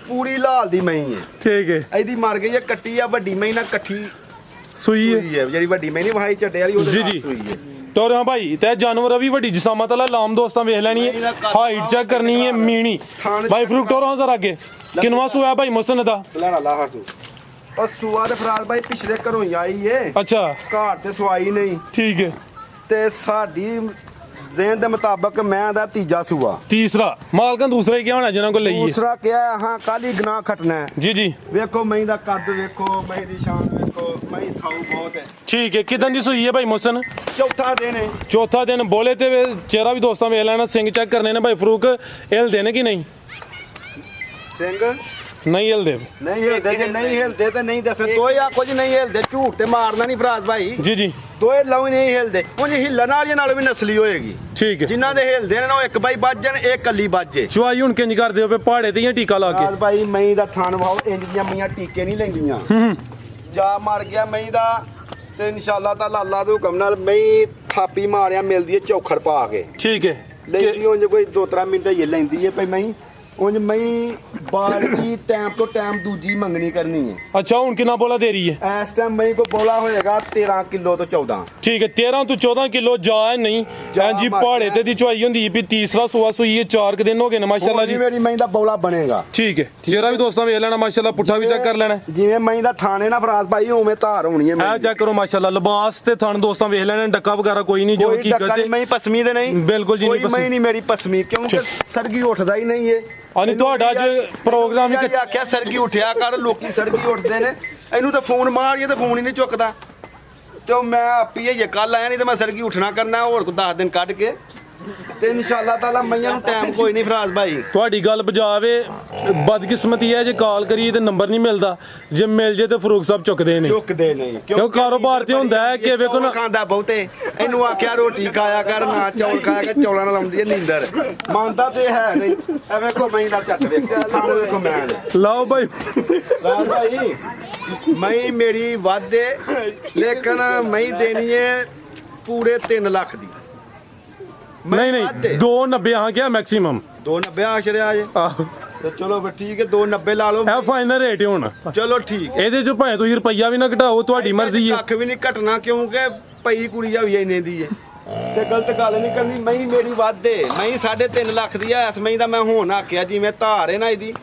ਪੂਰੀ ਲਾਲ ਦੀ ਮਈ ਹੈ, ਠੀਕ ਹੈ। ਇਹਦੀ ਮਰ ਗਈ ਹੈ ਕੱਟੀ ਆ, ਵੱਡੀ ਮਈ ਨਾਲ ਇਕੱਠੀ ਸੂਈ ਹੈ ਸੂਈ ਹੈ, ਜਿਹੜੀ ਵੱਡੀ ਮਈ ਨਹੀਂ ਵਹਾਈ ਚੱਡੇ ਵਾਲੀ ਉਹਦੇ ਜੀ ਨਾਲ ਜੀ। ਸੂਈ ਹੈ। ਟੋਰ ਹਾਂ ਭਾਈ ਤੇ ਜਾਨਵਰ ਵੀ ਵੱਡੀ ਜਿਸਾਮਤ ਵਾਲਾ ਲਾਮ ਦੋਸਤਾਂ ਵੇਖ ਲੈਣੀ ਹੈ, ਹਾਈਟ ਚੈੱਕ ਕਰਨੀ ਹੈ ਮੀਣੀ। ਭਾਈ ਫਰੂਕ ਟੋਰ ਹਾਂ ਜ਼ਰਾ ਅੱਗੇ ਕਿਨਵਾ ਸੂਆ ਭਾਈ ਮੁਸਨ ਦਾ। ਲੈਣਾ ਲਾ ਤੂੰ ਉਹ ਸੂਆ ਦੇ ਫਰਾਰ ਭਾਈ ਪਿਛਲੇ ਘਰੋਂ ਹੀ ਆਈ ਏ, ਅੱਛਾ ਘਰ ਤੇ ਸਵਾਈ ਨਹੀਂ ਠੀਕ ਹੈ। ਤੇ ਸਾਡੀ ਜ਼ਹਿਨ ਦੇ ਮੁਤਾਬਕ ਮੈਂ ਦਾ ਤੀਜਾ ਸੂਆ, ਤੀਸਰਾ ਮਾਲਕਾਂ ਦੂਸਰਾ ਹੀ ਕਿਹਾ ਹੋਣਾ ਜਿਹਨਾਂ ਕੋਲ ਲਈਏ। ਦੂਸਰਾ ਕਿਹਾ ਹਾਂ ਕੱਲ ਹੀ ਗਨਾ ਖਟਣਾ ਹੈ। ਜੀ ਜੀ ਵੇਖੋ ਮਈ ਦਾ ਕੱਦ ਵੇਖੋ, ਮਈ ਦੀ ਸ਼ਾਨ ਵੇਖੋ, ਮਈ ਸਾਊ ਬਹੁਤ ਹੈ। ਠੀਕ ਹੈ। ਕਿਦਾਂ ਦੀ ਸੂਈ ਹੈ ਭਾਈ ਮੁਸਨ? ਚੌਥਾ ਦਿਨ ਹੈ। ਚੌਥਾ ਦਿਨ ਬੋਲੇ ਤੇ ਚਿਹਰਾ ਵੀ ਦੋਸਤਾਂ ਵੇਖ ਲੈਣਾ, ਸਿੰਘ ਚੈੱਕ ਕਰਨੇ ਨੇ ਭਾਈ ਫਰੂਕ। ਹਿਲਦੇ ਨੇ ਕਿ ਨਹੀਂ? ਸਿੰਘ ਨਹੀਂ ਹਿਲਦੇ। ਨਹੀਂ ਹਿਲਦੇ, ਜੇ ਨਹੀਂ ਹਿਲਦੇ ਤੇ ਨਹੀਂ ਦੱਸਣਾ। ਦੋਏ ਆ ਕੁਝ ਨਹੀਂ ਹਿਲਦੇ, ਝੂਠ ਤੇ ਮਾਰਨਾ ਨਹੀਂ ਫਰਾਜ਼ ਭਾਈ। ਜੀ ਜੀ ਦੋਏ ਲਓ ਹੀ ਨਹੀਂ ਹਿਲਦੇ, ਉਂਝ ਹਿੱਲਣ ਵਾਲੀਆਂ ਨਾਲ ਵੀ ਨਸਲੀ ਹੋਏਗੀ। ਠੀਕ ਹੈ। ਜਿਨ੍ਹਾਂ ਦੇ ਹਿਲਦੇ ਨੇ ਨਾ ਉਹ ਇੱਕ ਬਾਈ ਵੱਜ ਜਾਣ, ਇਹ ਕੱਲੀ ਵੱਜੇ। ਚੁਆਈ ਹੁਣ ਕਿੰਜ ਕਰਦੇ ਹੋ ਪਹਾੜੇ ਤੇ ਜਾਂ ਟੀਕਾ ਲਾ ਫਰਾਜ਼ ਕੇ? ਭਾਈ ਮਈ ਦਾ ਥਾਨ ਵਾਓ, ਇੰਜ ਦੀਆਂ ਮਈਆਂ ਟੀਕੇ ਨਹੀਂ ਲੈਂਦੀਆਂ। ਜਾ ਮਰ ਗਿਆ ਮਈ ਦਾ ਤੇ ਇਨਸ਼ਾਅੱਲਾ ਤਾਲਾ ਅੱਲਾ ਦੇ ਹੁਕਮ ਨਾਲ ਮਈ ਥਾਪੀ ਮਾਰਿਆ ਮਿਲਦੀ ਹੈ ਚੌਖੜ ਪਾ ਕੇ। ਠੀਕ ਹੈ। ਲੈਂਦੀ ਉਂਝ ਕੋਈ 2-3 ਮਿੰਟ ਹੀ ਲੈਂਦੀ ਹੈ ਭਈ ਮਈ। ਉਂਝ ਮਈ ਬਾਲਟੀ ਟਾਈਮ ਤੋਂ ਟਾਈਮ ਦੂਜੀ ਮੰਗਣੀ ਕਰਨੀ ਹੈ। ਅੱਛਾ ਹੁਣ ਕਿੰਨਾ ਬੋਲਾ ਦੇ ਰਹੀ ਹੈ ਇਸ ਟਾਈਮ ਮਈ ਕੋ ਬੋਲਾ ਹੋਏਗਾ 13 ਕਿਲੋ ਤੋਂ 14। ਠੀਕ ਹੈ। 13 ਤੋਂ 14 ਕਿਲੋ ਜਾ ਹੈ ਨਹੀਂ ਜਾ ਹਾਂਜੀ। ਮਾਰ ਪਹਾੜੇ ਗਿਆ। ਤੇ ਦੀ ਚੁਆਈ ਹੁੰਦੀ ਹੈ ਵੀ ਤੀਸਰਾ ਸੂਆ ਸੂਈ ਹੈ, 4 ਦਿਨ ਹੋ ਗਏ ਨੇ ਮਾਸ਼ਾਅੱਲਾ ਜੀ ਜੀ। ਮੇਰੀ ਮਈ ਦਾ ਬੋਲਾ ਬਣੇਗਾ। ਠੀਕ ਹੈ। ਜਿਹੜਾ ਵੀ ਦੋਸਤਾਂ ਵੇਖ ਲੈਣਾ ਮਾਸ਼ਾਅੱਲਾ, ਪੁੱਠਾ ਵੀ ਚੈੱਕ ਕਰ ਲੈਣਾ। ਜਿਵੇਂ ਮਈ ਦਾ ਥਾਣੇ ਨਾ ਫਰਾਜ਼ ਭਾਈ ਉਵੇਂ ਧਾਰ ਹੋਣੀ ਹੈ ਇਹ ਮਈ। ਚੈੱਕ ਕਰੋ ਮਾਸ਼ਾਅੱਲਾ, ਲਿਬਾਸ ਤੇ ਥਣ ਦੋਸਤਾਂ ਵੇਖ ਲੈਣਾ, ਡੱਕਾ ਵਗੈਰਾ ਕੋਈ ਨਹੀਂ ਜੋ ਕੋਈ ਹਕੀਕਤ ਟੱਕਾ ਹੈ। ਨਹੀਂ ਮਈ ਪਸਮੀ ਦੇ ਨਹੀਂ, ਬਿਲਕੁਲ ਜੀ ਕੋਈ ਨਹੀਂ ਪਸਮੀ। ਮਈ ਨਹੀਂ ਮੇਰੀ ਪਸਮੀ, ਕਿਉਂਕਿ ਸਰਗੀ ਉੱਠਦਾ ਹੀ ਨਹੀਂ ਏ। ਆਨੀ ਤੁਹਾਡਾ ਅੱਜ ਪ੍ਰੋਗਰਾਮ ਹੀ ਆਖਿਆ ਸਰਗੀ ਉੱਠਿਆ ਕਰ, ਲੋਕੀ ਸਰਗੀ ਉੱਠਦੇ ਨੇ। ਇਹਨੂੰ ਤਾਂ ਫੋਨ ਮਾਰੀਏ ਤਾਂ ਫੋਨ ਹੀ ਨਹੀਂ ਚੁੱਕਦਾ। ਤੇ ਮੈਂ ਆਪੀ ਇਹ ਕੱਲ ਆਇਆ, ਨਹੀਂ ਤਾਂ ਮੈਂ ਸਰਗੀ ਉੱਠਣਾ ਕਰਨਾ ਹੋਰ ਕੋ 10 ਦਿਨ ਕੱਢ ਕੇ। ਤੇ ਇਨਸ਼ਾਅੱਲਾ ਤਾਲਾ ਮਈਆਂ ਨੂੰ ਟਾਈਮ ਕੋਈ ਨਹੀਂ ਫਰਾਜ਼ ਭਾਈ। ਤੁਹਾਡੀ ਗੱਲ ਬਜਾਵੇ, ਬਦਕਿਸਮਤੀ ਹੈ ਜੇ ਕਾਲ ਕਰੀਏ ਤੇ ਨੰਬਰ ਨਹੀਂ ਮਿਲਦਾ, ਜੇ ਮਿਲ ਜੇ ਤੇ ਫਰੂਕ ਸਾਹਿਬ ਚੁੱਕਦੇ ਨੇ। ਚੁੱਕਦੇ ਨਹੀਂ ਕਿਉਂ ਕਾਰੋਬਾਰ ਤੇ ਹੁੰਦਾ ਹੈ ਕਿ ਵੇਖੋ ਨਾ, ਖਾਂਦਾ ਬਹੁਤੇ। ਇਹਨੂੰ ਆਖਿਆ ਰੋਟੀ ਖਾਇਆ ਕਰ, ਨਾ ਚੌਲ ਖਾਇਆ ਕਰ, ਚੌਲਾਂ ਨਾਲ ਆਉਂਦੀ ਹੈ ਨੀਂਦਰ। ਮੰਨਦਾ ਤੇ ਹੈ ਨਹੀਂ। ਐ ਵੇਖੋ ਮਈ ਦਾ ਚੱਟ ਵੇਖਿਆ, ਥਾਣੇ ਵੇਖੋ ਮੈਂ ਲਾਓ ਭਾਈ। ਰਾਜ ਭਾਈ ਮਈ ਮੇਰੀ ਵਾਧੇ, ਲੇਕਿਨ ਮਈ ਦੇਣੀ ਹੈ ਪੂਰੇ 3 ਲੱਖ ਦੀ। ਨਹੀਂ ਨਹੀਂ 290 ਹਾਂ ਕਿਹਾ ਮੈਕਸਿਮਮ। 290 ਆਸ਼ਰਿਆ ਜੇ ਆਹ ਤੇ ਚਲੋ ਫਿਰ ਠੀਕ ਹੈ, 290 ਲਾ ਲਓ। ਇਹ ਫਾਈਨਲ ਰੇਟ ਹੁਣ। ਚਲੋ ਠੀਕ ਹੈ। ਇਹਦੇ ਚ ਭਾਵੇਂ ਤੁਸੀਂ ਰੁਪਈਆ ਵੀ ਨਾ ਘਟਾਓ, ਤੁਹਾਡੀ ਮਰਜ਼ੀ ਹੈ। ਕੱਖ ਵੀ ਨਹੀਂ ਘਟਣਾ, ਕਿਉਂਕਿ ਪਈ ਕੁੜੀ ਆ ਵੀ ਇੰਨੇ ਦੀ ਹੈ ਤੇ ਗਲਤ ਗੱਲ ਨਹੀਂ ਕਰਨੀ। ਮਈ ਮੇਰੀ ਵਾਧੇ, ਮਈ 3.5 ਲੱਖ ਦੀ ਆ। ਇਸ ਮਈ ਦਾ ਮੈਂ ਹੁਣ ਆਖਿਆ ਜਿਵੇਂ ਧਾਰ ਹੈ ਨਾ ਇਹਦੀ,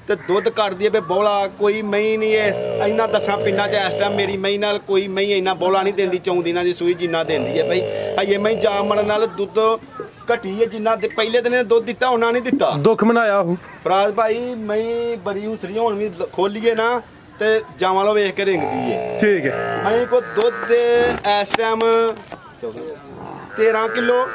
ਤੇ ਦੁੱਧ ਕੱਢਦੀ ਹੈ ਬੇ ਬੋਲਾ। ਕੋਈ ਮਈ ਨਹੀਂ ਐ ਇੰਨਾ 10 ਪਿੰਡਾਂ 'ਚ ਇਸ ਟਾਈਮ ਮੇਰੀ ਮਈ ਨਾਲ ਕੋਈ ਮਈ ਇੰਨਾ ਬੋਲਾ ਨਹੀਂ ਦਿੰਦੀ 14 ਦਿਨਾਂ ਦੀ ਸੂਈ ਜਿੰਨਾ ਦਿੰਦੀ ਹੈ ਭਾਈ। ਹਜੇ ਮਈ ਜਾ ਮਰਨ ਨਾਲ ਦੁੱਧ ਘਟੀ ਹੈ, ਜਿੰਨਾ ਪਹਿਲੇ ਦਿਨ ਦੁੱਧ ਦਿੱਤਾ ਉਹਨਾਂ ਨਹੀਂ ਦਿੱਤਾ। ਦੁੱਖ ਮਨਾਇਆ ਉਹ ਫਰਾਜ਼ ਭਾਈ ਮਈ ਬੜੀ ਹੁਸਰੀ ਹੁਣ ਵੀ ਖੋਲੀਏ ਨਾ ਤੇ ਜਾਵਾਂ ਲੋ ਵੇਖ ਕੇ ਰਿੰਗਦੀ ਹੈ। ਠੀਕ ਹੈ। ਮਈ ਕੋ ਦੁੱਧ ਇਸ ਟਾਈਮ 13 ਕਿਲੋ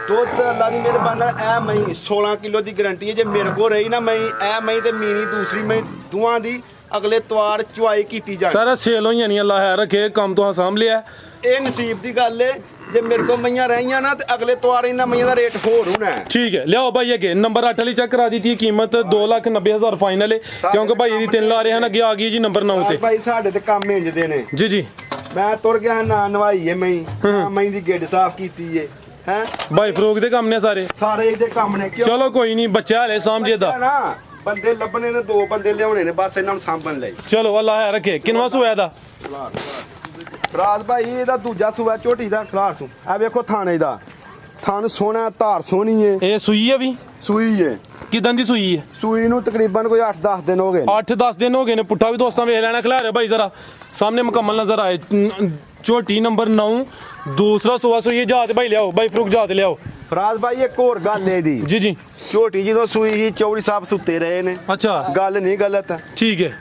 ਦੁੱਧ ਅੱਲਾ ਦੀ ਮਿਹਰਬਾਨੀ ਨਾਲ ਇਹ ਮਈ 16 ਕਿਲੋ ਦੀ ਗਾਰੰਟੀ ਹੈ। ਜੇ ਮੇਰੇ ਕੋ ਰਹੀ ਨਾ ਮਈ, ਇਹ ਮਈ ਤੇ ਮੀਨੀ ਦੂਸਰੀ ਮਈ ਦੋਵਾਂ ਦੀ ਅਗਲੇ ਤਵਾਰ ਚੁਆਈ ਕੀਤੀ ਜਾਣੀ। ਸਾਰਾ ਸੇਲ ਹੋਈਆਂ ਨਹੀਂ, ਅੱਲਾ ਹੈ ਰੱਖੇ, ਕੰਮ ਤੋਂ ਸਾਂਭ ਲਿਆ। ਇਹ ਨਸੀਬ ਦੀ ਗੱਲ ਏ। ਜੇ ਮੇਰੇ ਕੋ ਮਈਆਂ ਰਹੀਆਂ ਨਾ ਤੇ ਅਗਲੇ ਤਵਾਰ ਇਹਨਾਂ ਮਈਆਂ ਦਾ ਰੇਟ ਹੋਰ ਹੋਣਾ ਹੈ। ਠੀਕ ਹੈ। ਲਿਆਓ ਭਾਈ ਅੱਗੇ ਨੰਬਰ 8 ਵਾਲੀ ਚੈੱਕ ਕਰਾ ਦਿੱਤੀ, ਕੀਮਤ 2,90,000 ਫਾਈਨਲ ਹੈ। ਕਿਉਂਕਿ ਭਾਈ ਦੀ 3 ਲਾ ਰਹੇ ਹਨ, ਅੱਗੇ ਆ ਗਈ ਜੀ ਨੰਬਰ 9 ਤੇ। ਭਾਈ ਸਾਡੇ ਤੇ ਕੰਮ ਇੰਜਦੇ ਨੇ ਜੀ ਜੀ। ਮੈਂ ਤੁਰ ਗਿਆ ਨਾ ਨਵਾਈ ਏ ਮਈ, ਨਾ ਮਈ ਦੀ ਗਿੱਡ ਸਾਫ਼ ਕੀਤੀ ਏ ਹੈ। ਭਾਈ ਫਰੂਕ ਦੇ ਕੰਮ ਨੇ ਸਾਰੇ ਇਹਦੇ ਕੰਮ ਨੇ। ਕਿਉਂ ਚਲੋ ਕੋਈ ਨਹੀਂ, ਬੱਚਾ ਹਲੇ ਸਾਂਭੇ ਦਾ ਨਾ ਬੰਦੇ ਲੱਭਣੇ ਨੇ, 2 ਬੰਦੇ ਲਿਆਉਣੇ ਨੇ ਬਸ ਇਹਨਾਂ ਨੂੰ ਸਾਂਭਣ ਲਈ। ਚਲੋ ਅੱਲਾ ਹੈ ਰੱਖੇ। ਕਿੰਨਵਾ ਸੂਆ ਦਾ? ਰਾਜ ਭਾਈ ਇਹਦਾ ਦੂਜਾ ਸੂਆ ਝੋਟੀ ਦਾ ਖਲਾਰ ਸੂ। ਆ ਵੇਖੋ ਥਾਣੇ ਦਾ ਥਣ ਸੋਹਣਾ, ਧਾਰ ਸੋਹਣੀ ਏ। ਇਹ ਸੂਈ ਹੈ ਵੀ? ਸੂਈ ਏ। ਕਿਦਾਂ ਦੀ ਸੂਈ ਹੈ? ਸੂਈ ਨੂੰ ਤਕਰੀਬਨ ਕੋਈ 8-10 ਦਿਨ ਹੋ ਗਏ। 8-10 ਦਿਨ ਹੋ ਗਏ ਨੇ। ਪੁੱਠਾ ਵੀ ਦੋਸਤਾਂ ਵੇਖ ਲੈਣਾ। ਖਿਲਾਰੇ ਭਾਈ ਜ਼ਰਾ ਸਾਹਮਣੇ ਮੁਕੰਮਲ ਨਜ਼ਰ ਆਏ। ਝੋਟੀ ਨੰਬਰ 9 ਦੂਸਰਾ ਸੂਆ ਸੂਈ ਜਾਤ ਭਾਈ ਲਿਆਓ, ਭਾਈ ਫਰੂਕ ਜਾਤ ਲਿਆਓ। ਫਰਾਜ਼ ਭਾਈ ਇੱਕ ਹੋਰ ਗੱਲ ਏ ਦੀ। ਜੀ ਜੀ। ਝੋਟੀ ਜਦੋਂ ਸੂਈ ਸੀ ਚੌੜੀ ਸਾਹਿਬ ਸੁੱਤੇ ਰਹੇ ਨੇ। ਅੱਛਾ ਗੱਲ ਨਹੀਂ ਗਲਤ। ਠੀਕ ਹੈ।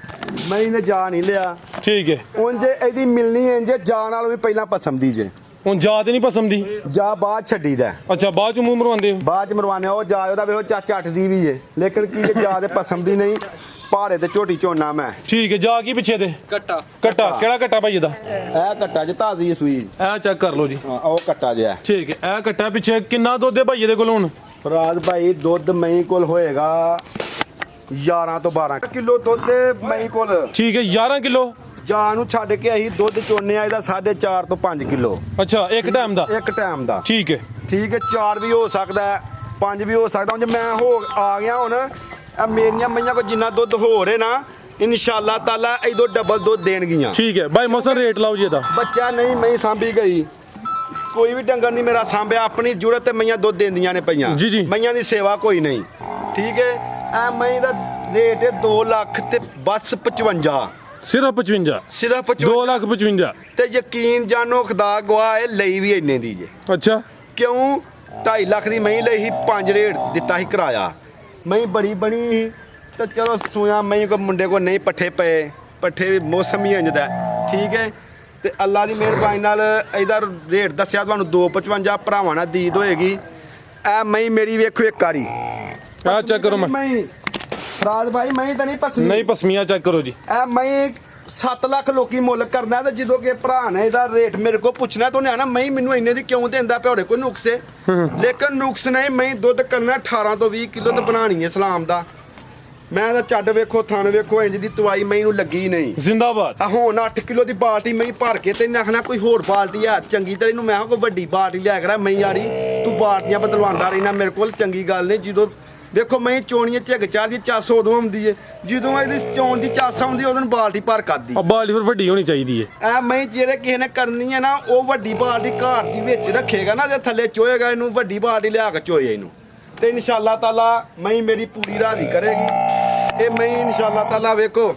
ਮੈਂ ਇਹਨੇ ਜਾ ਨਹੀਂ ਲਿਆ। ਠੀਕ ਹੈ। ਉਂਝ ਇਹਦੀ ਮਿਲਣੀ ਇੰਜ ਜਾ ਨਾਲੋਂ ਵੀ ਪਹਿਲਾਂ ਪਸੰਦ ਦੀ ਜੇ। ਹੁਣ ਜਾ ਤੇ ਨਹੀਂ ਪਸਮ ਦੀ? ਜਾ ਬਾਅਦ ਛੱਡੀਦਾ, ਅੱਛਾ ਬਾਅਦ ਚ ਮੂੰਹ ਮਰਵਾਉਂਦੇ ਹੋ? ਬਾਅਦ ਚ ਮਰਵਾਨੇ ਉਹ ਜਾ ਉਹਦਾ ਵੇਖੋ ਚਾਚਾ ਅੱਠ ਦੀ ਵੀ ਏ, ਲੇਕਿਨ ਕੀ ਜੇ ਜਾ ਤੇ ਪਸਮ ਦੀ ਨਹੀਂ, ਭਾਰੇ ਤੇ ਝੋਟੀ ਝੋਨਾ ਮੈਂ। ਠੀਕ ਹੈ, ਜਾ ਕੀ ਪਿੱਛੇ ਤੇ? ਕੱਟਾ ਕੱਟਾ ਕਿਹੜਾ ਕੱਟਾ ਭਾਈ ਇਹਦਾ? ਇਹ ਕੱਟਾ ਜੇ ਤਾਜ਼ੀ ਸੂਈ, ਇਹ ਚੈੱਕ ਕਰ ਲਓ ਜੀ। ਹਾਂ ਉਹ ਕੱਟਾ ਜਿਹਾ। ਠੀਕ ਹੈ, ਇਹ ਕੱਟਾ ਪਿੱਛੇ ਕਿੰਨਾ ਦੁੱਧ ਹੈ ਭਾਈ ਇਹਦੇ ਕੋਲ ਹੁਣ? ਫਰਾਜ਼ ਭਾਈ ਦੁੱਧ ਮਈ ਕੋਲ ਹੋਏਗਾ 11 ਤੋਂ 12 ਕਿਲੋ ਦੁੱਧ ਮਈ ਕੋਲ। ਠੀਕ ਹੈ, 11 ਕਿਲੋ। ਜਾ ਨੂੰ ਛੱਡ ਕੇ ਅਸੀਂ ਦੁੱਧ ਚੋਨੇ ਆ ਇਹਦਾ 4.5 ਤੋਂ 5 ਕਿਲੋ ਅੱਛਾ ਇੱਕ ਟਾਈਮ ਦਾ? ਇੱਕ ਟਾਈਮ ਦਾ। ਠੀਕ ਹੈ, ਠੀਕ ਹੈ, 4 ਵੀ ਹੋ ਸਕਦਾ ਹੈ, 5 ਵੀ ਹੋ ਸਕਦਾ। ਹੁਣ ਜੇ ਮੈਂ ਆ ਗਿਆ ਹੁਣ ਇਹ ਮੇਰੀਆਂ ਮਈਆਂ ਕੋ ਜਿੰਨਾ ਦੁੱਧ ਹੋ ਰਹੇ ਨਾ ਇਨਸ਼ਾਅੱਲਾ ਤਾਲਾ ਇਹਦੋਂ ਡਬਲ ਦੁੱਧ ਦੇਣਗੀਆਂ। ਠੀਕ ਹੈ ਭਾਈ ਮੌਸਮ ਰੇਟ ਲਾਓ ਜੀ ਇਹਦਾ। ਬੱਚਾ ਨਹੀਂ ਮਈ ਸਾਂਭੀ ਗਈ, ਕੋਈ ਵੀ ਡੰਗਰ ਨਹੀਂ ਮੇਰਾ ਸਾਂਭਿਆ, ਆਪਣੀ ਜ਼ਰੂਰਤ ਤੇ ਮਈਆਂ ਦੁੱਧ ਦਿੰਦੀਆਂ ਨੇ ਪਈਆਂ। ਜੀ ਜੀ। ਮਈਆਂ ਦੀ ਸੇਵਾ ਕੋਈ ਨਹੀਂ। ਠੀਕ ਹੈ, ਇਹ ਮਈ ਦਾ ਰੇਟ ਹੈ 2 ਲੱਖ ਤੇ ਬਸ 55, ਸਿਰਫ 55? ਸਿਰਫ 2,55,000? ਤੇ ਯਕੀਨ ਜਾਨੋ ਖੁਦਾ ਗਵਾਹ ਹੈ ਲਈ ਵੀ ਇੰਨੇ ਦੀ ਜੇ। ਅੱਛਾ ਕਿਉਂ 2.5 ਲੱਖ ਦੀ ਮਹੀਂ ਲਈ ਸੀ, 5 ਰੇਟ ਦਿੱਤਾ ਸੀ ਕਿਰਾਇਆ। ਮਹੀਂ ਬੜੀ ਬਣੀ ਸੀ ਤੇ ਚਲੋ ਸੂਆ ਮਹੀਂ ਕੋ ਮੁੰਡੇ ਕੋ ਨਹੀਂ ਪੱਠੇ ਪਏ, ਪੱਠੇ ਵੀ ਮੌਸਮ ਹੀ ਇੰਜ ਦਾ ਹੈ। ਠੀਕ ਹੈ, ਤੇ ਅੱਲਾ ਦੀ ਮਿਹਰਬਾਨੀ ਨਾਲ ਇਹਦਾ ਰੇਟ ਦੱਸਿਆ ਤੁਹਾਨੂੰ 255 ਭਰਾਵਾਂ ਨਾਲ ਦੀਦ ਹੋਏਗੀ। ਇਹ ਮਹੀਂ ਮੇਰੀ ਵੇਖੋ ਇੱਕ ਵਾਰੀ ਆ ਚੈੱਕ ਕਰੋ। ਮੈਂ ਮਹੀਂ ਫਰਾਜ਼ ਭਾਈ ਮਹੀਂ ਤਾਂ ਨਹੀਂ ਪਸਮੀ, ਨਹੀਂ ਪਸਮੀਆਂ ਚੈੱਕ ਕਰੋ ਜੀ। ਇਹ ਮਹੀਂ 7 ਲੱਖ ਲੋਕੀ ਮੁੱਲ ਕਰਦਾ ਤੇ ਜਦੋਂ ਕਿ ਭਰਾ ਨੇ ਇਹਦਾ ਰੇਟ ਮੇਰੇ ਕੋਲ ਪੁੱਛਣਾ ਤਾਂ ਉਹਨੇ ਆਣਾ ਮਹੀਂ ਮੈਨੂੰ ਇੰਨੇ ਦੀ ਕਿਉਂ ਦਿੰਦਾ ਪਿਆ, ਉਹਦੇ ਕੋਈ ਨੁਕਸ ਹੈ? ਲੇਕਿਨ ਨੁਕਸ ਨਹੀਂ, ਮਹੀਂ ਦੁੱਧ ਕਰਨਾ 18 ਤੋਂ 20 ਕਿਲੋ ਤੇ ਬਣਾਣੀ ਹੈ ਇਸਲਾਮ ਦਾ। ਮੈਂ ਤਾਂ ਚੱਡ ਵੇਖੋ ਥਣ ਵੇਖੋ ਇੰਜ ਦੀ ਤਵਾਈ ਮਹੀਂ ਨੂੰ ਲੱਗੀ ਨਹੀਂ। ਜ਼ਿੰਦਾਬਾਦ। ਆ ਹੁਣ 8 ਕਿਲੋ ਦੀ ਬਾਲਟੀ ਮਹੀਂ ਭਰ ਕੇ ਤੇ ਇਹਨੇ ਆਖਣਾ ਕੋਈ ਹੋਰ ਬਾਲਟੀ ਆ ਚੰਗੀ ਤਰ੍ਹਾਂ ਇਹਨੂੰ ਮੈਂ ਕਿਹਾ ਕੋਈ ਵੱਡੀ ਬਾਲਟੀ ਲਿਆ ਕਰਾ ਮਹੀਂ ਵਾਲੀ, ਤੂੰ ਬਾਲਟੀਆਂ ਬਦਲਵਾਉਂਦਾ ਰਹਿਣਾ ਮੇਰੇ ਕੋਲ, ਚੰਗੀ ਗੱਲ ਨਹੀਂ। ਜਦੋਂ ਵੇਖੋ ਮਹੀਂ ਚੋਣੀਆਂ ਝੱਗ ਚਾੜਦੀ ਚੱਸ ਉਦੋਂ ਆਉਂਦੀ ਏ, ਜਦੋਂ ਇਹਦੀ ਚੋਣ ਦੀ ਚੱਸ ਆਉਂਦੀ ਉਦੋਂ ਬਾਲਟੀ ਭਰ ਕਰਦੀ। ਆ ਬਾਲਟੀ ਫਿਰ ਵੱਡੀ ਹੋਣੀ ਚਾਹੀਦੀ ਹੈ। ਐ ਮਹੀਂ ਜਿਹੜੇ ਕਿਸੇ ਨੇ ਕਰਨੀ ਹੈ ਨਾ ਉਹ ਵੱਡੀ ਬਾਲਟੀ ਘਰ ਦੀ ਵਿੱਚ ਰੱਖੇਗਾ ਨਾ ਤੇ ਥੱਲੇ ਚੋਏਗਾ ਇਹਨੂੰ, ਵੱਡੀ ਬਾਲਟੀ ਲਿਆ ਕੇ ਚੋਏ ਇਹਨੂੰ, ਤੇ ਇਨਸ਼ਾਅੱਲਾ ਤਾਲਾ ਮਹੀਂ ਮੇਰੀ ਪੂਰੀ ਰਾਜ਼ੀ ਕਰੇਗੀ। ਇਹ ਮਹੀਂ ਇਨਸ਼ਾਅੱਲਾ ਤਾਲਾ ਵੇਖੋ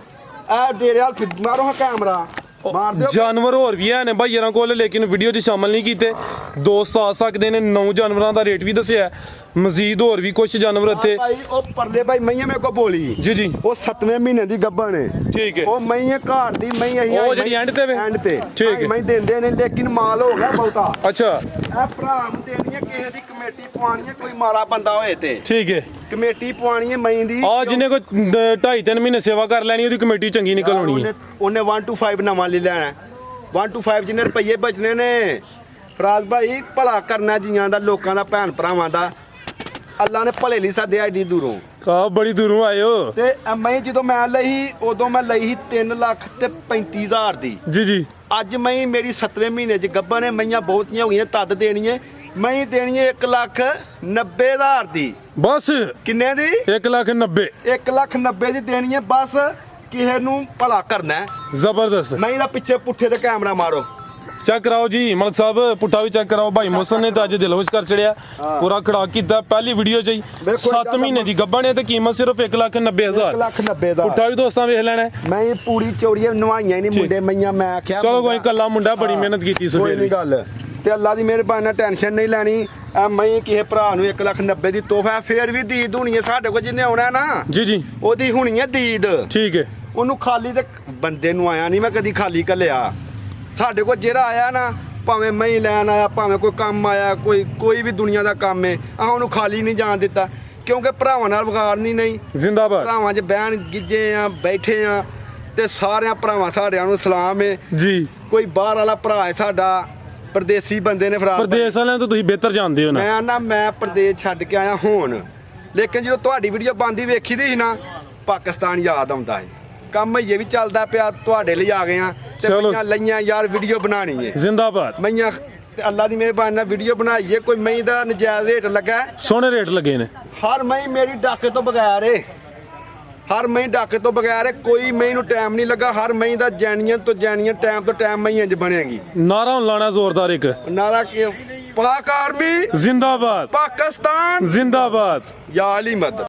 ਆ ਡੇਰੇ ਹਾਲ ਮਾਰੋ ਹਾਂ ਕੈਮਰਾ ਮਾਰ ਦਿਓ। ਜਾਨਵਰ ਹੋਰ ਵੀ ਹੈ ਨੇ ਭਾਈ ਇਹਨਾਂ ਕੋਲ, ਲੇਕਿਨ ਵੀਡੀਓ 'ਚ ਸ਼ਾਮਲ ਨਹੀਂ ਕੀਤੇ। ਦੋਸਤ ਆ ਸਕਦੇ ਨੇ, 9 ਜਾਨਵਰਾਂ ਦਾ ਰੇਟ ਵੀ ਦੱਸਿਆ, ਮਜ਼ੀਦ ਹੋਰ ਵੀ ਕੁਝ ਜਾਨਵਰ ਇੱਥੇ। ਭਾਈ ਉਹ ਪਰਲੇ ਭਾਈ ਮਈਆਂ ਮੇਰੇ ਕੋ ਬੋਲੀ ਜੀ ਜੀ। ਉਹ 7ਵੇਂ ਮਹੀਨੇ ਦੀ ਗੱਭਣ ਹੈ। ਠੀਕ ਹੈ। ਉਹ ਮਈਆਂ ਘਾਟ ਦੀ ਮਈ ਆਈ ਉਹ ਜਿਹੜੀ end ਤੇ ਵੇ? ਐਂਡ ਤੇ। ਠੀਕ ਹੈ। ਮਈ ਦਿੰਦੇ ਨੇ ਲੇਕਿਨ ਮਾਲ ਹੋ ਗਿਆ ਬਹੁਤਾ। ਅੱਛਾ ਇਹ ਭਰਾ ਨੂੰ ਦੇਣੀ ਹੈ, ਕਿਸੇ ਦੀ ਕਮੇਟੀ ਪਵਾਉਣੀ ਹੈ, ਕੋਈ ਮਾਰਾ ਬੰਦਾ ਹੋਏ ਤੇ ਠੀਕ ਹੈ। ਕਮੇਟੀ ਪਵਾਉਣੀ ਹੈ ਮਈ ਦੀ। ਆ ਜਿਹਨੇ ਕੋਈ 2.5-3 ਮਹੀਨੇ ਸੇਵਾ ਕਰ ਲੈਣੀ ਉਹਦੀ ਕਮੇਟੀ ਚੰਗੀ ਨਿਕਲ ਆਉਣੀ ਹੈ। ਉਹਨੇ 1 to 5 ਨਵਾਂ ਲੈ ਲੈਣਾ, 1 to 5 ਜਿੰਨੇ ਰੁਪਏ ਬਚਨੇ ਨੇ। ਫਰਾਜ਼ ਭਾਈ ਭਲਾ ਕਰਨਾ ਜੀਆਂ ਦਾ, ਲੋਕਾਂ ਦਾ, ਭੈਣ ਭਰਾਵਾਂ ਦਾ। ਅੱਲਾ ਨੇ ਭਲੇ ਲਈ ਸਾਦੇ ਐਡੀ ਦੂਰੋਂ। ਆ ਬੜੀ ਦੂਰੋਂ ਆਏ ਹੋ। ਤੇ ਮੈਂ ਜਦੋਂ ਮੈਂ ਲਈ ਉਦੋਂ ਮੈਂ ਲਈ ਸੀ 3 ਲੱਖ ਤੇ 35,000 ਦੀ। ਜੀ ਜੀ। ਅੱਜ ਮੈਂ ਮੇਰੀ 7ਵੇਂ ਮਹੀਨੇ ਚ ਗੱਭਣ ਨੇ, ਮਈਆਂ ਬਹੁਤੀਆਂ ਹੋ ਗਈਆਂ ਤਦ ਦੇਣੀ ਹੈ। ਮੈਂ ਦੇਣੀ ਹੈ 1,90,000 ਦੀ। ਬਸ ਕਿੰਨੇ ਦੀ? 1,90,000। 1,90,000 ਦੀ ਦੇਣੀ ਹੈ ਬਸ, ਕਿਸੇ ਨੂੰ ਭਲਾ ਕਰਨਾ ਹੈ। ਜ਼ਬਰਦਸਤ। ਮੈਂ ਇਹਦਾ ਪਿੱਛੇ ਪੁੱਠੇ ਤੇ ਕੈਮਰਾ ਮਾਰੋ, ਚੈੱਕ ਕਰਾਓ ਜੀ ਮਲਕ ਸਾਹਿਬ, ਪੁੱਠਾ ਵੀ ਚੈੱਕ ਕਰਾਓ। ਭਾਈ ਮੋਹਸਨ ਨੇ ਤਾਂ ਅੱਜ ਦਿਲ ਖੁਸ਼ ਕਰ ਚੜਿਆ, ਪੂਰਾ ਖੜਾ ਕੀਤਾ ਪਹਿਲੀ ਵੀਡੀਓ 'ਚ ਹੀ। ਵੇਖੋ 7 ਮਹੀਨੇ ਦੀ ਗੱਭਣ ਹੈ ਤੇ ਕੀਮਤ ਸਿਰਫ 1,90,000। 1,90,000 ਪੁੱਠਾ ਵੀ ਦੋਸਤਾਂ ਵੇਖ ਲੈਣਾ। ਮੈਂ ਇਹ ਪੂਰੀ ਚੌੜੀ ਨਵਾਈਆਂ ਹੀ ਨਹੀਂ ਮੁੰਡੇ ਮਈਆਂ, ਮੈਂ ਆਖਿਆ ਚਲੋ ਕੋਈ ਕੱਲਾ ਮੁੰਡਾ ਬੜੀ ਮਿਹਨਤ ਕੀਤੀ ਕੋਈ ਸਵੇਰ ਨਹੀਂ ਦੀ। ਗੱਲ। ਤੇ ਅੱਲਾ ਦੀ ਮਿਹਰਬਾਨੀ ਨਾਲ ਟੈਨਸ਼ਨ ਨਹੀਂ ਲੈਣੀ। ਐ ਮੈਂ ਕਿਸੇ ਭਰਾ ਨੂੰ 1,90,000 ਦੀ ਤੋਹਫਾ, ਫੇਰ ਵੀ ਦੀਦ ਹੋਣੀ ਹੈ ਸਾਡੇ ਕੋਲ, ਜਿੰਨੇ ਆਉਣਾ ਨਾ ਜੀ ਜੀ। ਉਹਦੀ ਹੋਣੀ ਹੈ ਦੀਦ। ਠੀਕ ਹੈ। ਉਹਨੂੰ ਖਾਲੀ ਤੇ ਬੰਦੇ ਨੂੰ ਆਇਆ ਨਹੀਂ ਮੈਂ ਕਦੀ ਖਾਲੀ ਘੱਲਿਆ। ਸਾਡੇ ਕੋਲ ਜਿਹੜਾ ਆਇਆ ਨਾ, ਭਾਵੇਂ ਮੈਂ ਹੀ ਲੈਣ ਆਇਆ, ਭਾਵੇਂ ਕੋਈ ਕੰਮ ਆਇਆ, ਕੋਈ ਵੀ ਦੁਨੀਆ ਦਾ ਕੰਮ ਹੈ, ਉਹਨੂੰ ਖਾਲੀ ਨਹੀਂ ਜਾਣ ਦਿੱਤਾ, ਕਿਉਂਕਿ ਭਰਾਵਾਂ ਨਾਲ ਵਿਗਾੜਨੀ ਨਹੀਂ। ਜ਼ਿੰਦਾਬਾਦ। ਭਰਾਵਾਂ 'ਚ ਬਹਿਣ ਗਿੱਜੇ ਆ, ਬੈਠੇ ਆ, ਤੇ ਸਾਰਿਆਂ ਭਰਾਵਾਂ ਸਾਰਿਆਂ ਨੂੰ ਸਲਾਮ ਹੈ ਜੀ। ਕੋਈ ਬਾਹਰ ਵਾਲਾ ਭਰਾ ਹੈ ਸਾਡਾ, ਪਰਦੇਸੀ ਬੰਦੇ ਨੇ ਫਰਾਜ਼ ਪ੍ਰਦੇਸ਼ ਵਾਲਿਆਂ ਤੋਂ ਤੁਸੀਂ ਬਿਹਤਰ ਜਾਣਦੇ ਹੋ ਨਾ। ਮੈਂ ਪ੍ਰਦੇਸ਼ ਛੱਡ ਕੇ ਆਇਆ ਹੁਣ, ਲੇਕਿਨ ਜਦੋਂ ਤੁਹਾਡੀ ਵੀਡੀਓ ਬੰਦੀ ਵੇਖੀ ਦੀ ਸੀ ਨਾ, ਪਾਕਿਸਤਾਨ ਯਾਦ ਆਉਂਦਾ ਹੈ। ਕੰਮ ਇਹ ਵੀ ਚੱਲਦਾ ਪਿਆ, ਤੁਹਾਡੇ ਲਈ ਆ ਗਏ ਆ ਤੇ ਮਈਆਂ ਲਈਆਂ ਯਾਰ ਵੀਡੀਓ ਬਣਾਣੀ ਹੈ। ਜ਼ਿੰਦਾਬਾਦ। ਮਈਆਂ ਤੇ ਅੱਲਾ ਦੀ ਮਿਹਰਬਾਨੀ ਨਾਲ ਵੀਡੀਓ ਬਣਾਈਏ। ਕੋਈ ਮਈ ਦਾ ਨਜਾਇਜ਼ ਰੇਟ ਲੱਗਾ, ਸੋਹਣੇ ਰੇਟ ਲੱਗੇ ਨੇ। ਹਰ ਮਈ ਮੇਰੀ ਡਾਕੇ ਤੋਂ ਬਗੈਰ ਏ, ਹਰ ਮਈ ਡਾਕੇ ਤੋਂ ਬਗੈਰ ਏ, ਕੋਈ ਮਈ ਨੂੰ ਟਾਈਮ ਨਹੀਂ ਲੱਗਾ। ਹਰ ਮਈ ਦਾ ਜੈਨੀਅਨ ਤੋਂ ਜੈਨੀਅਨ, ਟਾਈਮ ਤੋਂ ਟਾਈਮ ਮਈ ਇੰਜ ਬਣੇਗੀ। ਨਾਰਾ ਹੁਣ ਲਾਣਾ ਜ਼ੋਰਦਾਰ ਇੱਕ ਨਾਰਾ ਕੀ? ਪਾਕ ਆਰਮੀ ਜ਼ਿੰਦਾਬਾਦ, ਪਾਕਿਸਤਾਨ ਜ਼ਿੰਦਾਬਾਦ। ਯਾ ਅਲੀ ਮਦਦ।